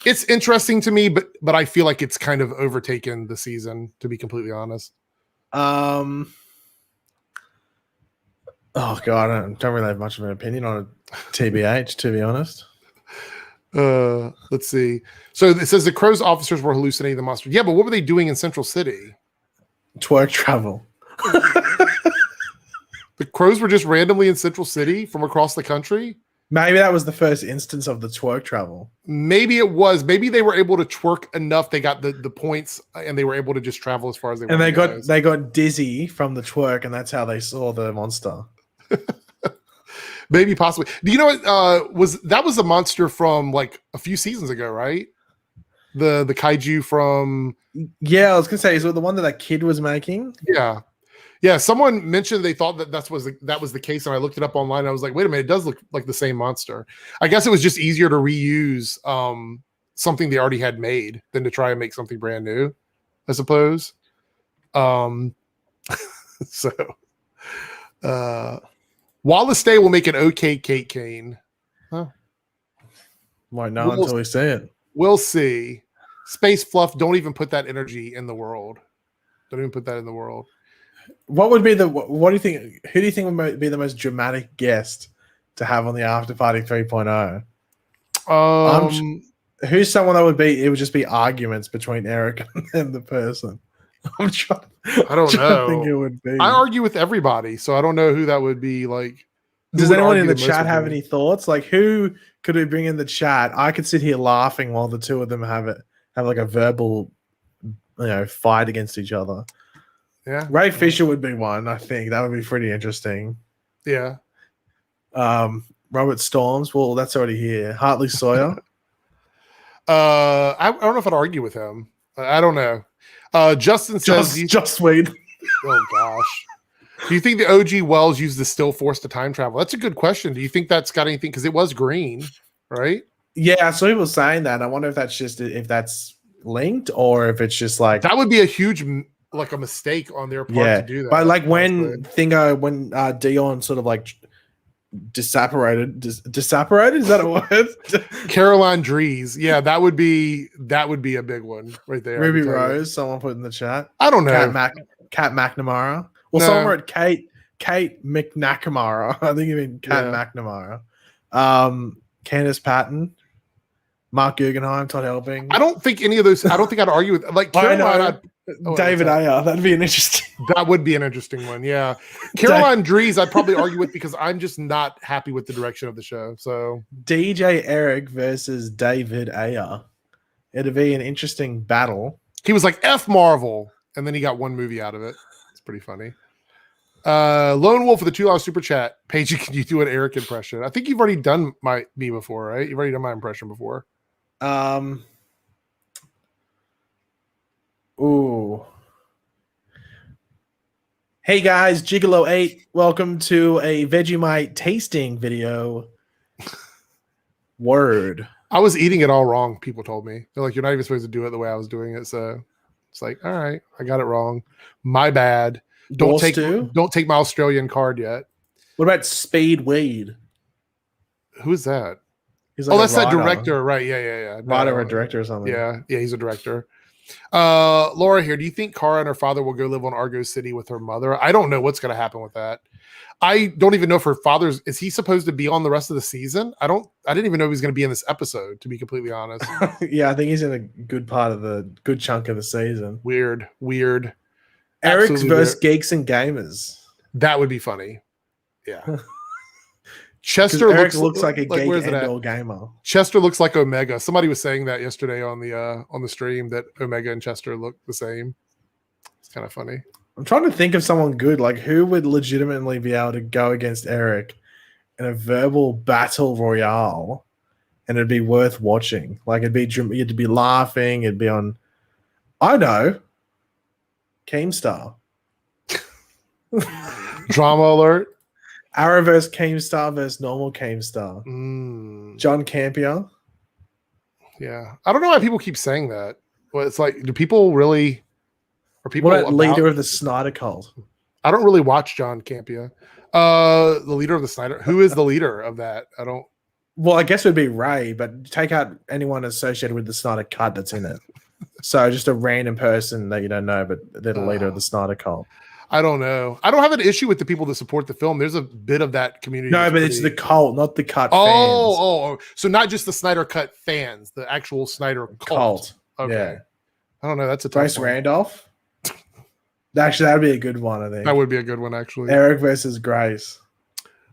It's interesting to me, but I feel like it's kind of overtaken the season. To be completely honest. Oh God, I don't really have much of an opinion on it. TBH, to be honest. Let's see. So it says the Crow's officers were hallucinating the monster. Yeah, but what were they doing in Central City? Twerk travel. The Crows were just randomly in Central City from across the country. Maybe that was the first instance of the twerk travel. Maybe it was. Maybe they were able to twerk enough. They got the points, and they were able to just travel as far as they wanted. And they got dizzy from the twerk, and that's how they saw the monster. Maybe possibly. Do you know what was the monster from like a few seasons ago, right? The kaiju from. Yeah, I was gonna say, is it the one that kid was making? Yeah, someone mentioned they thought that was the case, and I looked it up online. And I was like, wait a minute, it does look like the same monster. I guess it was just easier to reuse something they already had made than to try and make something brand new, I suppose. Wallace Day will make an okay Kate Kane. Huh? Might not until we say it. We'll see. Space Fluff, don't even put that energy in the world. Don't even put that in the world. What do you think? Who do you think would be the most dramatic guest to have on the After Party 3.0? Who's someone that would be? It would just be arguments between Eric and the person. I don't know. Think it would be. I argue with everybody, so I don't know who that would be. Like, does anyone in the chat have any thoughts? Like, who could we bring in the chat? I could sit here laughing while the two of them have like a verbal, fight against each other. Yeah, Ray Fisher would be one. I think that would be pretty interesting. Yeah. Robert Storms. Well, that's already here. Hartley Sawyer. I don't know if I'd argue with him. I don't know. Justin says just wait. Oh gosh. Do you think the OG Wells used the still force to time travel? That's a good question. Do you think that's got anything? Because it was green, right? Yeah, I saw people saying that. I wonder if that's linked or if it's just like that would be a huge a mistake on their part to do that. But like when Dion sort of like disapparated, is that a word? Caroline Drees. Yeah, that would be a big one right there. Ruby Rose, someone put in the chat. I don't know. Kat McNamara. Well, someone wrote Kate McNamara. I think you mean Kat McNamara. Candace Patton. Mark Guggenheim, Todd Helping. I don't think any of those. I don't think I'd argue with like Caroline. David Ayer. That'd be an interesting. That would be an interesting one. Yeah, Caroline Drees. I'd probably argue with because I'm just not happy with the direction of the show. So DJ Eric versus David Ayer. It'd be an interesting battle. He was like F Marvel, and then he got one movie out of it. It's pretty funny. Lone Wolf for the $2 super chat. Paigey, can you do an Eric impression? I think you've already done me before, right? You've already done my impression before. Ooh. Hey guys, Gigolo8, welcome to a Vegemite tasting video. Word. I was eating it all wrong, people told me. They're like, you're not even supposed to do it the way I was doing it. So it's like, all right, I got it wrong. My bad. Don't take my Australian card yet. What about Speed Weed? Who's that? He's like that's that director, right? Yeah. Writer or director or something. Yeah, he's a director. Laura here. Do you think Kara and her father will go live on Argo City with her mother? I don't know what's going to happen with that. I don't even know if her father's, is he supposed to be on the rest of the season? I didn't even know he was going to be in this episode, to be completely honest. Yeah, I think he's in a good chunk of the season. Weird. Eric's Absolutely versus weird. Geeks and Gamers. That would be funny. Yeah. Chester looks like a geek and/or gamer. Chester looks like Omega. Somebody was saying that yesterday on the stream, that Omega and Chester look the same. It's kind of funny. I'm trying to think of someone good. Like, who would legitimately be able to go against Eric in a verbal battle royale, and it'd be worth watching. Like, you'd be laughing. It'd be on. I know. Keemstar. Drama alert. Arrowverse Keemstar versus normal Keemstar. John Campion. Yeah. I don't know why people keep saying that. Well, it's like, do people really... Are people what about leader of the Snyder Cult? I don't really watch John Campia. The leader of the Snyder... Who is the leader of that? I don't... Well, I guess it would be Ray, but take out anyone associated with the Snyder Cut that's in it. So just a random person that you don't know, but they're the leader of the Snyder Cult. I don't know. I don't have an issue with the people that support the film. There's a bit of that community. No, but it's the cult, not the Cut fans. Oh. So not just the Snyder Cut fans, the actual Snyder cult. Okay. Yeah. I don't know. That's a tough Grace one. Randolph. Actually, that'd be a good one, I think. That would be a good one, actually. Eric versus Grace.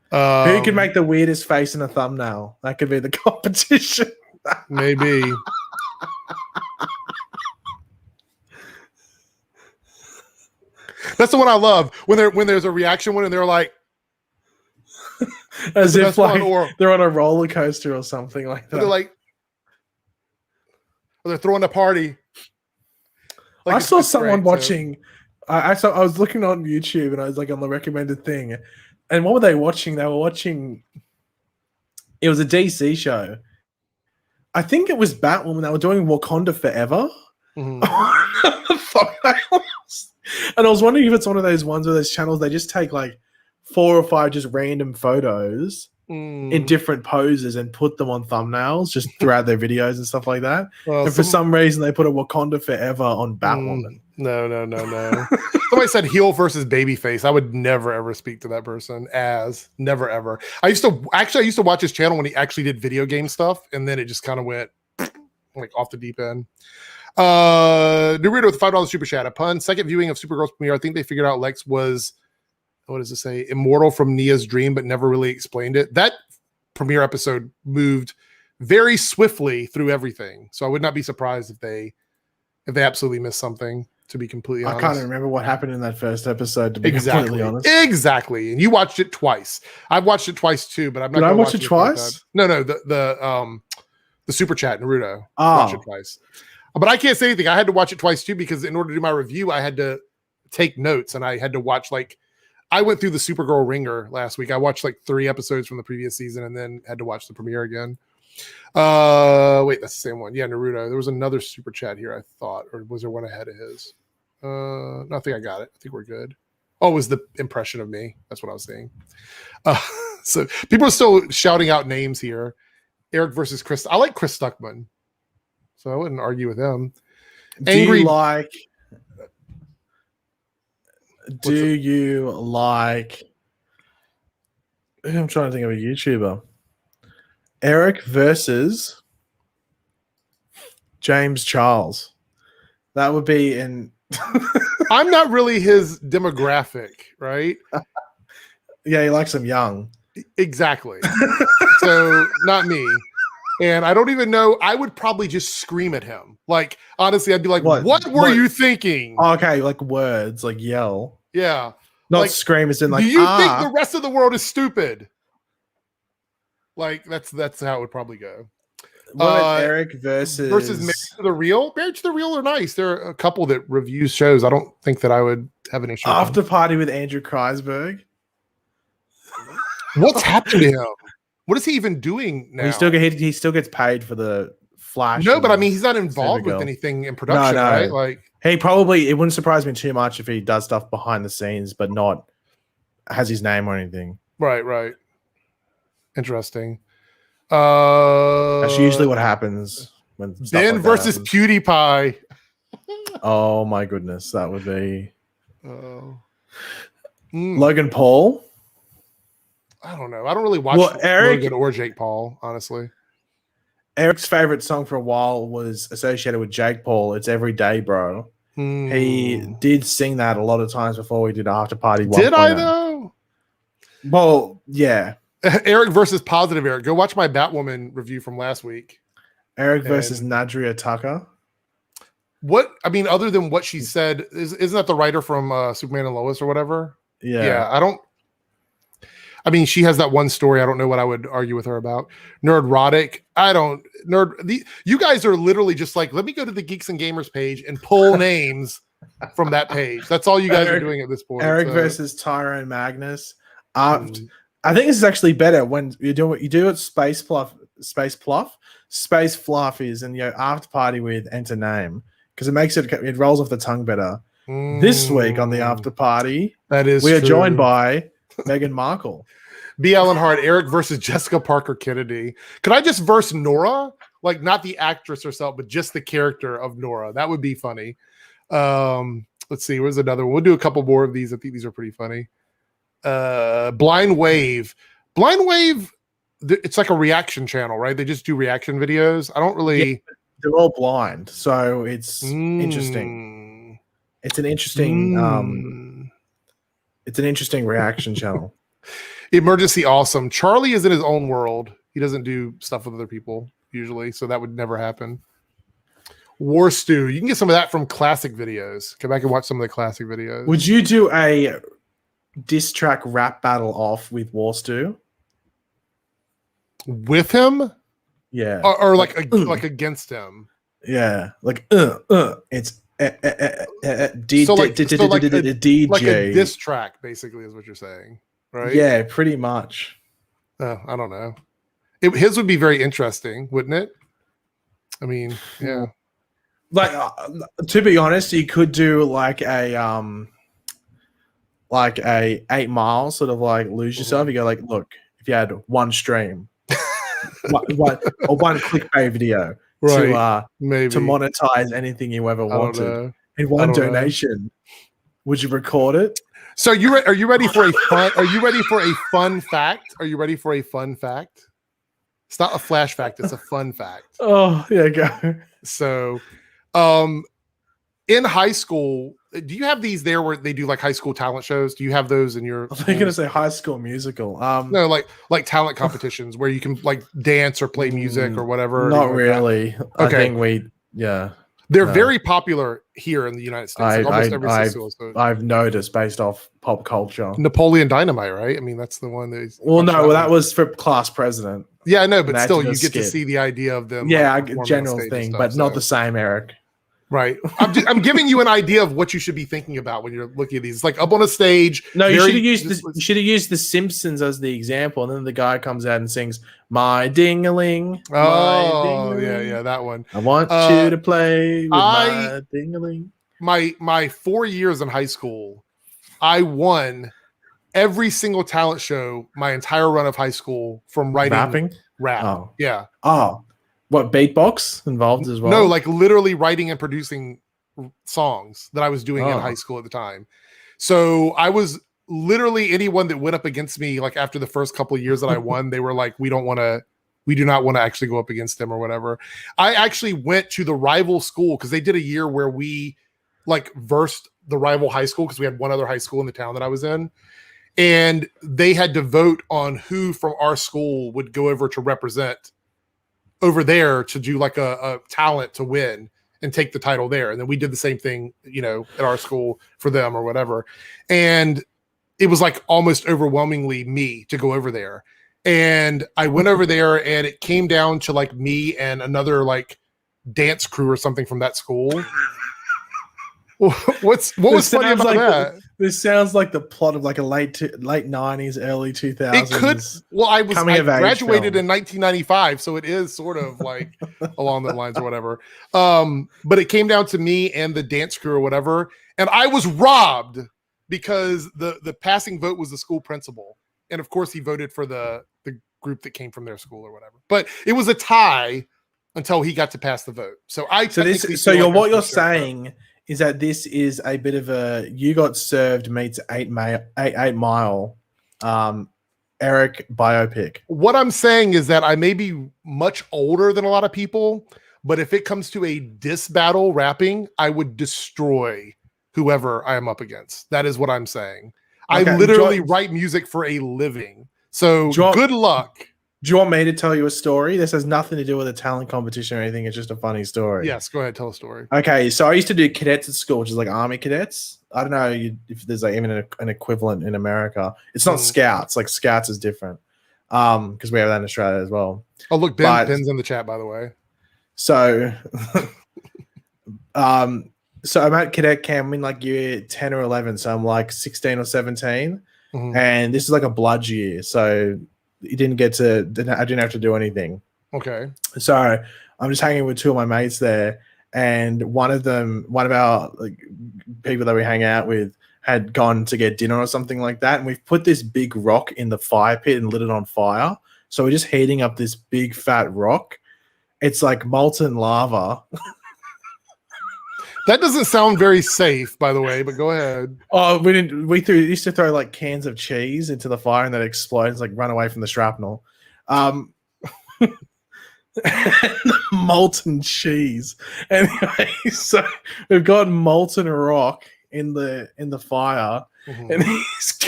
Who can make the weirdest face in a thumbnail? That could be the competition. Maybe. That's the one I love. When there's a reaction one and they're like, as if like they're on a roller coaster or something like that. They're like, or they're throwing a party. Like, I saw someone watching. I was looking on YouTube and I was like on the recommended thing. And what were they watching? They were watching. It was a DC show. I think it was Batwoman. They were doing Wakanda Forever. Mm-hmm. And I was wondering if it's one of those ones where those channels, they just take like 4 or 5 just random photos in different poses and put them on thumbnails just throughout their videos and stuff like that. Well, and for some reason, they put a Wakanda Forever on Batwoman. No. Somebody said heel versus babyface. I would never, ever speak to that person never, ever. I used to watch his channel when he actually did video game stuff, and then it just kind of went like off the deep end. Dorito with $5 super chat. Upon second viewing of Supergirl's premiere, I think they figured out Lex was, what does it say, immortal from Nia's dream, but never really explained it. That premiere episode moved very swiftly through everything, so I would not be surprised if they absolutely missed something. To be completely honest, I can't remember what happened in that first episode. To be completely honest, exactly. And you watched it twice. I've watched it twice too, but I'm not. Did I watch it twice? No. The super chat Naruto. Watched it twice. But I can't say anything. I had to watch it twice too because in order to do my review, I had to take notes and I had to watch I went through the Supergirl Ringer last week. I watched 3 episodes from the previous season and then had to watch the premiere again. Wait, that's the same one. Yeah, Naruto. There was another super chat here, I thought, or was there one ahead of his? No, I think I got it. I think we're good. Oh, it was the impression of me. That's what I was saying. So people are still shouting out names here. Eric versus Chris. I like Chris Stuckman, so I wouldn't argue with him. Do you like? I'm trying to think of a YouTuber. Eric versus James Charles. That would be in. I'm not really his demographic, right? Yeah, he likes them young. Exactly. So not me. And I don't even know. I would probably just scream at him. Honestly, I'd be like, what were you thinking? Okay, words, yell. Yeah. Not scream as in do you think the rest of the world is stupid? That's how it would probably go. Eric versus Married to the Real. Married to the Real are nice. There are a couple that reviews shows. I don't think that I would have an issue. After Party with Andrew Kreisberg. What's happened to him? What is he even doing now? He still gets paid for the Flash. No, but I mean, he's not involved with anything in production, right? It wouldn't surprise me too much if he does stuff behind the scenes, but not has his name or anything. Right. Interesting. That's usually what happens when Ben versus PewDiePie. Oh my goodness, that would be Logan Paul. I don't know. I don't really watch Logan or Jake Paul, honestly. Eric's favorite song for a while was associated with Jake Paul. It's Every Day, Bro. He did sing that a lot of times before we did After Party 1.0. Did I though? Well, yeah. Eric versus Positive Eric. Go watch my Batwoman review from last week. Eric versus Nadria Tucker. What I mean, other than what she said, isn't that the writer from Superman and Lois or whatever? Yeah. I mean, she has that one story. I don't know what I would argue with her about. Nerdrotic. You guys are literally just like, let me go to the Geeks and Gamers page and pull names from that page. That's all you guys are doing at this point. Eric versus Tyrone Magnus. I think this is actually better when you do what you do at Space Fluff. Space Fluff is in your After Party with Enter Name because it rolls off the tongue better. This week on the After Party, we are joined by Meghan Markle. B. Allen Hart, Eric versus Jessica Parker Kennedy. Could I just verse Nora? Like not the actress herself, but just the character of Nora. That would be funny. Let's see. Where's another one? We'll do a couple more of these. I think these are pretty funny. Blind Wave. Blind Wave, it's like a reaction channel, right? They just do reaction videos. I don't really... Yeah, they're all blind, so it's interesting. It's an interesting... It's an interesting reaction channel. Emergency Awesome. Charlie is in his own world. He doesn't do stuff with other people usually, so that would never happen. War Stew. You can get some of that from classic videos. Come back and watch some of the classic videos. Would you do a diss track rap battle off with War Stew? With him? Yeah. Or like against him? Yeah. Like it's DJ. Like a diss track, basically, is what you're saying, right? Yeah, pretty much. I don't know. His would be very interesting, wouldn't it? I mean, yeah. Like to be honest, you could do like a 8 Mile sort of like lose yourself. You go like, look, if you had one stream, one clickbait video. Right, to monetize anything you ever wanted in one donation, would you record it? So are you ready for a fun? Are you ready for a fun fact? Are you ready for a fun fact? It's not a flash fact; it's a fun fact. Oh yeah, go. So, in high school, do you have these there where they do like high school talent shows? Do you have those in your? I'm going to say High School Musical. No, like talent competitions where you can like dance or play music or whatever. Not really. Okay. I think they're very popular here in the United States. I've noticed based off pop culture. Napoleon Dynamite, right? I mean, that's the one that. That was for class president. Yeah, I know, but still, you get to see the idea of them. Yeah, general thing, but not the same, Eric. Right. I'm giving you an idea of what you should be thinking about when you're looking at these. It's like up on a stage. No, you should have used The Simpsons as the example, and then the guy comes out and sings "My Ding-a-ling." Oh, yeah, that one. I want you to play with my ding-a-ling. My 4 years in high school, I won every single talent show my entire run of high school from writing rap. Oh. Yeah. Oh. What, beatbox involved as well? No, like literally writing and producing songs that I was doing in high school at the time. So I was literally anyone that went up against me, like after the first couple of years that I won, they were like, we do not want to actually go up against them or whatever. I actually went to the rival school because they did a year where we like versed the rival high school because we had one other high school in the town that I was in. And they had to vote on who from our school would go over to represent over there to do like a talent to win and take the title there. And then we did the same thing, at our school for them or whatever. And it was like almost overwhelmingly me to go over there. And I went over there and it came down to like me and another like dance crew or something from that school. What was funny about that? This sounds like the plot of like a late 90s, early 2000s. It could. Well, I graduated in 1995, so it is sort of like along the lines or whatever. But it came down to me and the dance crew or whatever, and I was robbed because the passing vote was the school principal, and of course he voted for the group that came from their school or whatever. But it was a tie. until he got to pass the vote. So I So this, technically so feel you're like what I'm you're still showing up. saying is that this is a bit of a you got served meets 8 Mile, Eric biopic. What I'm saying is that I may be much older than a lot of people, but if it comes to a diss battle rapping, I would destroy whoever I am up against. That is what I'm saying. Okay, I literally write music for a living. So good luck. Do you want me to tell you a story? This has nothing to do with a talent competition or anything. It's just a funny story. Yes, go ahead. Tell a story. Okay, so I used to do cadets at school, which is like army cadets. I don't know if there's like even an equivalent in America. It's not scouts. Like scouts is different because we have that in Australia as well. Oh, look, Ben's in the chat, by the way. So, so I'm at cadet camp. I'm in like year 10 or 11. So I'm like 16 or 17. And this is like a blood year. So I didn't have to do anything. Okay. So I'm just hanging with two of my mates there. And one of our like, people that we hang out with had gone to get dinner or something like that. And we've put this big rock in the fire pit and lit it on fire. So we're just heating up this big fat rock. It's like molten lava. That doesn't sound very safe, by the way, but go ahead. Oh, we used to throw like cans of cheese into the fire and that explodes, like run away from the shrapnel. Molten cheese. Anyway, so we've got molten rock in the fire, and he's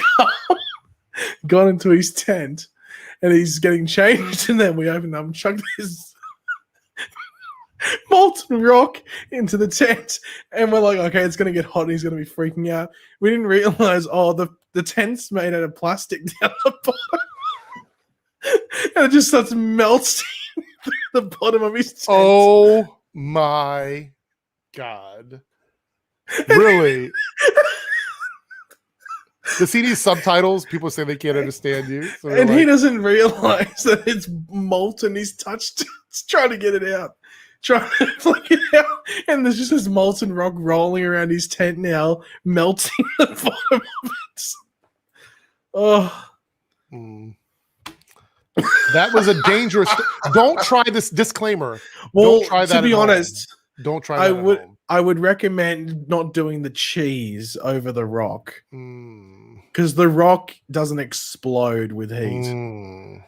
gone into his tent and he's getting changed, and then we open up and chuck this molten rock into the tent, and we're like, okay, it's gonna get hot and he's gonna be freaking out. We didn't realize the tent's made out of plastic down the bottom. And it just starts melting through the bottom of his tent. Oh my god. Really? Does he need subtitles? People say they can't understand you. So and he doesn't realize that it's molten. He's trying to get it out. Trying to flick it out. And there's just this molten rock rolling around his tent now, melting the bottom of it. Oh. That was a dangerous. Don't try this disclaimer. Well, don't try that. To be honest, don't try that. I would recommend not doing the cheese over the rock because the rock doesn't explode with heat.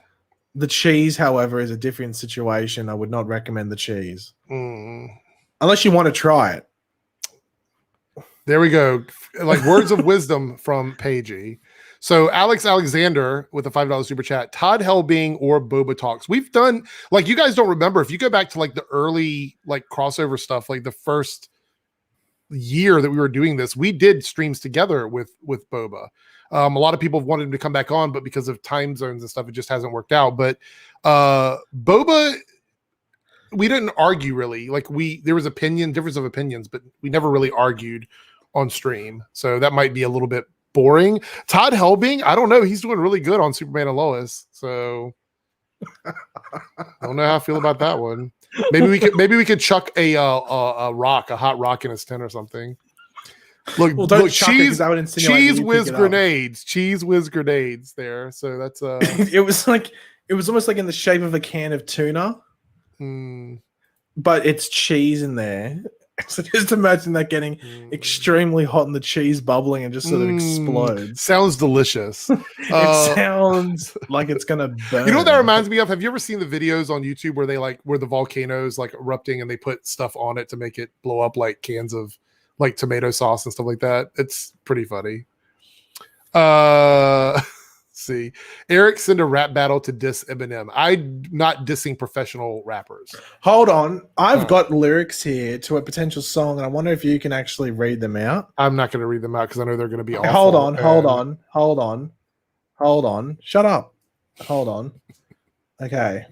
The cheese, however, is a different situation. I would not recommend the cheese unless you want to try it. There we go. Like words of wisdom from Paigey. So Alex Alexander with a $5 super chat, Todd Helbing or Boba Talks. We've done, like, you guys don't remember, if you go back to like the early like crossover stuff, like the first year that we were doing this, we did streams together with Boba. A lot of people have wanted him to come back on, but because of time zones and stuff, it just hasn't worked out. But Boba, we didn't argue really. Like there was difference of opinions, but we never really argued on stream. So that might be a little bit boring. Todd Helbing, I don't know. He's doing really good on Superman and Lois. So I don't know how I feel about that one. Maybe we could chuck a hot rock in his tent or something. Look, cheese whiz grenades. Cheese whiz grenades there. So that's it was almost like in the shape of a can of tuna. But it's cheese in there. So just imagine that getting extremely hot and the cheese bubbling and just sort of explodes. Sounds delicious. It sounds like it's gonna burn. You know what that reminds me of? Have you ever seen the videos on YouTube where they where the volcanoes like erupting and they put stuff on it to make it blow up, like cans of like tomato sauce and stuff like that? It's pretty funny. See, Eric send a rap battle to diss Eminem. I'm not dissing professional rappers. Hold on, I've got lyrics here to a potential song, and I wonder if you can actually read them out. I'm not going to read them out because I know they're going to be awful. Hold on. Shut up. Hold on. Okay.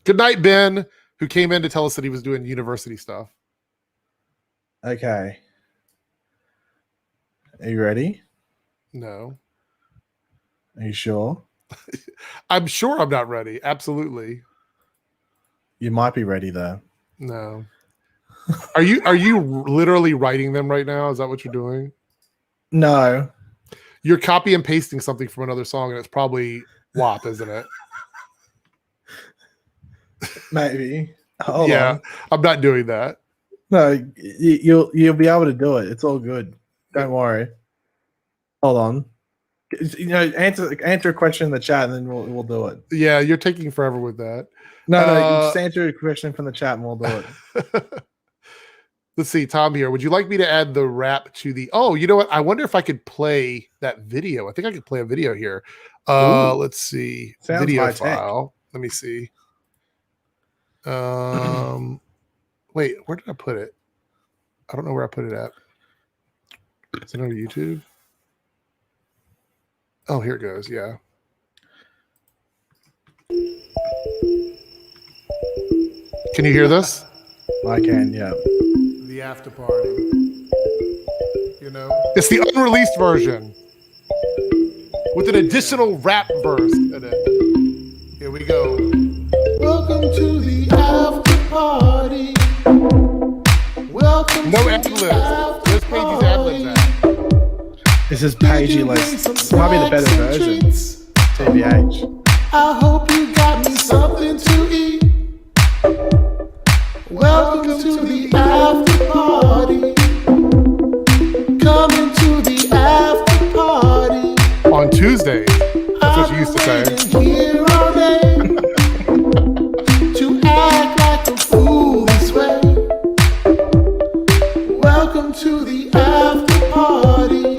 Good night, Ben, who came in to tell us that he was doing university stuff. Okay. Are you ready? No. Are you sure? I'm sure I'm not ready. Absolutely. You might be ready though. No. Are you literally writing them right now? Is that what you're doing? No. You're copy and pasting something from another song, and it's probably WAP, isn't it? Maybe. Hold yeah, on. I'm not doing that. No, you'll be able to do it. It's all good. Don't worry. Hold on. Answer a question in the chat, and then we'll do it. Yeah, you're taking forever with that. No, just answer a question from the chat, and we'll do it. Let's see, Tom here. Would you like me to add the rap to the? Oh, you know what? I wonder if I could play that video. I think I could play a video here. Let's see. Sounds video high-tech. file. Let me see. Wait, where did I put it? I don't know where I put it at. Is it on YouTube? Oh, here it goes. Yeah. Can you hear this? I can, yeah. The after party. You know? It's the unreleased version with an additional rap verse in it. Here we go. Welcome to the after party. Welcome No to ad-libs. the after Where's Paigey's ad-libs at? This is Paigey list. This might be the better version. TBH. I hope you got me something to eat. Welcome to the after party. Coming to the after party. On Tuesday. That's what you used to say. I've been here all day to act like a fool this way. Welcome to the after party.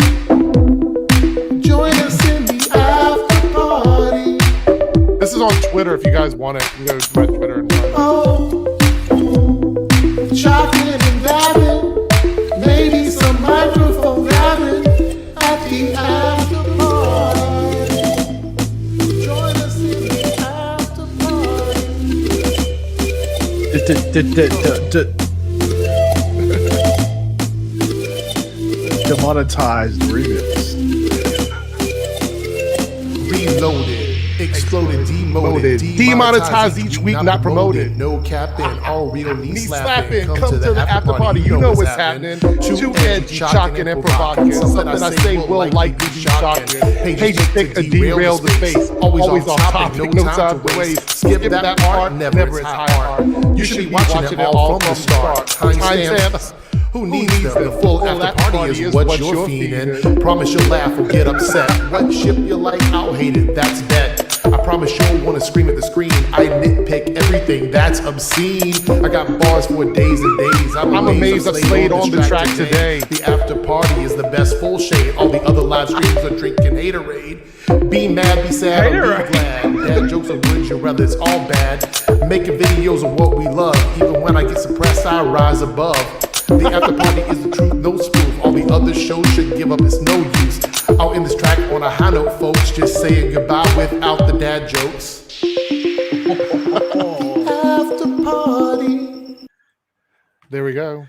Join us in the after party. This is on Twitter if you guys want it. You can go to my Twitter and find it. Oh, chocolate and dabbing, maybe some microphone grabbing at the after party. Join us in the after party. Demonetized remix. Reloaded, exploded, demoted, Demonetized each week, not promoted. No capping, all real knee Knee slapping. slapping, come to the after party. You know what's happening. Too edgy, shocking, and provocative. Something I say will likely be shocking. Pages thick to derail the space. Always off topic, no time to waste. Skip that part, never it's high art. You should be watching it all from the start. Timestamps. Who needs them? The full after party is what you're feeding. Promise you'll laugh or get upset. What ship you like, I'll hate it, that's bet. I promise you'll want to scream at the screen. I nitpick everything that's obscene. I got bars for days and days. I'm amazed I slayed on the track today. The after party is the best full shade. All the other live streams are drinking haterade. Be mad, be sad, or be glad. Bad jokes are good, you rather it's all bad. Making videos of what we love. Even when I get suppressed, I rise above. The after party is the truth, no spoof. All the other shows should give up, it's no use. I'll end this track on a high note, folks. Just saying goodbye without the dad jokes. After party. There we go.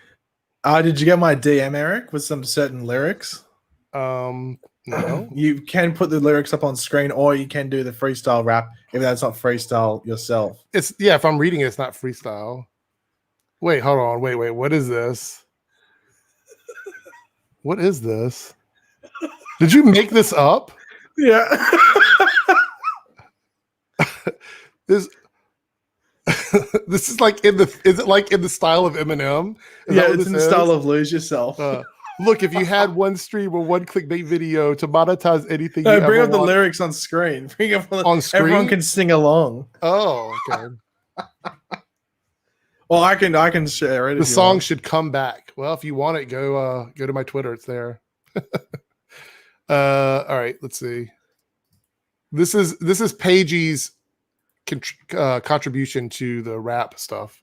Did you get my DM, Eric, with some certain lyrics? No. You can put the lyrics up on screen, or you can do the freestyle rap if that's not freestyle yourself. It's if I'm reading it, it's not freestyle. Wait, hold on. Wait. What is this? What is this? Did you make this up? Yeah. This is like is it like in the style of Eminem? Yeah, it's in the style of Lose Yourself. Look, if you had one stream or one clickbait video to monetize anything, No, you bring ever up the want- lyrics on screen. Bring up on screen. Everyone can sing along. Oh, okay. Well, I can share it. The song should come back. Well, if you want it, go to my Twitter. It's there. All right, let's see. This is Paigey's contribution to the rap stuff.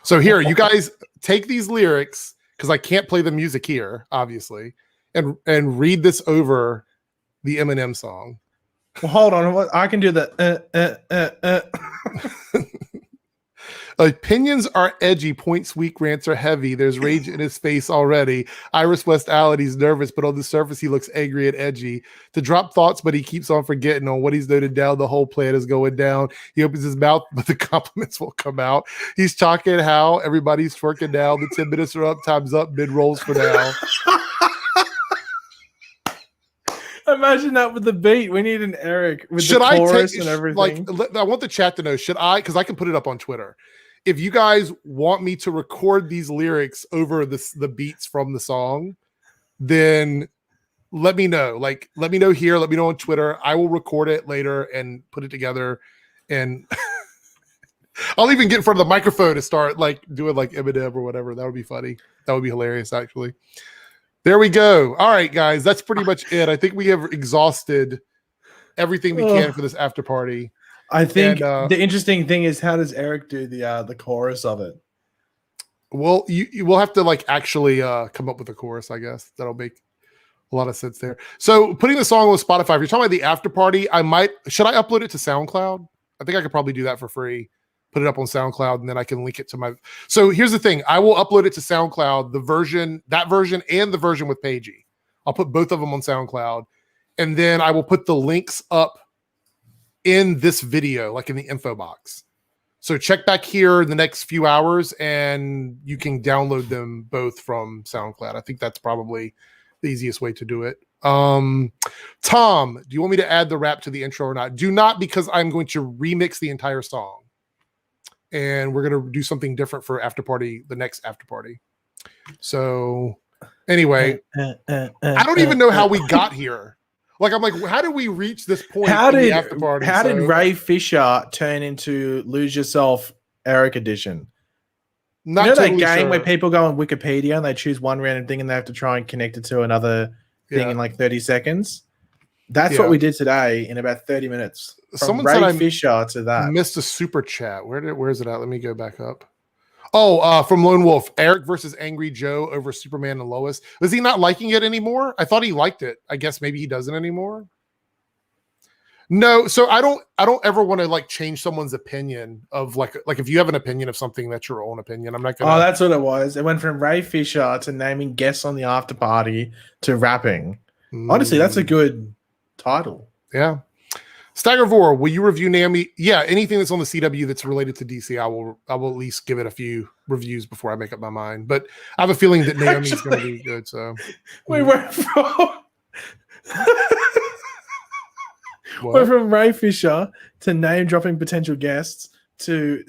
So here, you guys take these lyrics because I can't play the music here, obviously, and read this over the Eminem song. Well, hold on. I can do that. Opinions are edgy, points weak, rants are heavy. There's rage in his face already. Iris West Allen, he's nervous, but on the surface he looks angry and edgy. To drop thoughts, but he keeps on forgetting on what he's noted down. The whole plan is going down. He opens his mouth, but the compliments won't come out. He's talking how everybody's twerking now. The 10 minutes are up, time's up, mid rolls for now. Imagine that with the beat. We need an Eric with Should the chorus and everything. I want the chat to know, should I, because I can put it up on Twitter. If you guys want me to record these lyrics over the beats from the song, then let me know. Like, let me know here. Let me know on Twitter. I will record it later and put it together. And I'll even get in front of the microphone to start like doing like Eminem or whatever. That would be funny. That would be hilarious, actually. There we go. All right, guys. That's pretty much it. I think we have exhausted everything we can for this after party. I think the interesting thing is, how does Eric do the chorus of it? Well, you will have to like actually come up with a chorus, I guess. That'll make a lot of sense there. So putting the song on Spotify, if you're talking about the after party, should I upload it to SoundCloud? I think I could probably do that for free. Put it up on SoundCloud, and then I can link it to my. So here's the thing: I will upload it to SoundCloud, that version, and the version with Paigey. I'll put both of them on SoundCloud, and then I will put the links up in this video, like in the info box. So check back here in the next few hours, and you can download them both from SoundCloud. I think that's probably the easiest way to do it. Tom, do you want me to add the rap to the intro or not? Do not, because I'm going to remix the entire song. And we're going to do something different for after party, the next after party. So anyway, I don't even know how we got here. Like, I'm like, how did we reach this point in the after party? How did Ray Fisher turn into Lose Yourself Eric Edition? Not you know totally that game sure. where people go on Wikipedia and they choose one random thing and they have to try and connect it to another thing in like 30 seconds? That's what we did today in about 30 minutes. From Someone Ray said Fisher to that. Missed a super chat. Where is it at? Let me go back up. Oh, from Lone Wolf, Eric versus Angry Joe over Superman and Lois. Was he not liking it anymore? I thought he liked it. I guess maybe he doesn't anymore. No, so I don't ever want to like change someone's opinion of like if you have an opinion of something, that's your own opinion. I'm not gonna. Oh, that's what it was. It went from Ray Fisher to naming guests on the after party to rapping. Honestly, that's a good title. Yeah. Staggervore, will you review Naomi? Yeah, anything that's on the CW that's related to DC, I will at least give it a few reviews before I make up my mind. But I have a feeling that Naomi's going to be good. So we went from Ray Fisher to name dropping potential guests to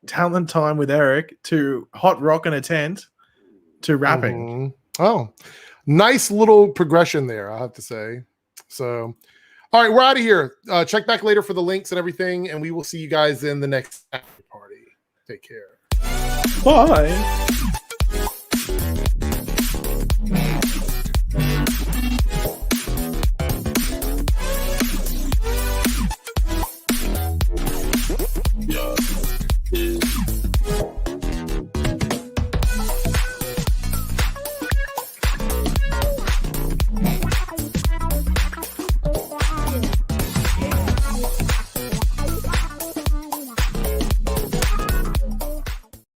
talent time with Eric to hot rock in a tent to rapping. Oh, nice little progression there, I have to say. So. All right, we're out of here. Check back later for the links and everything, and we will see you guys in the next after party. Take care. Bye.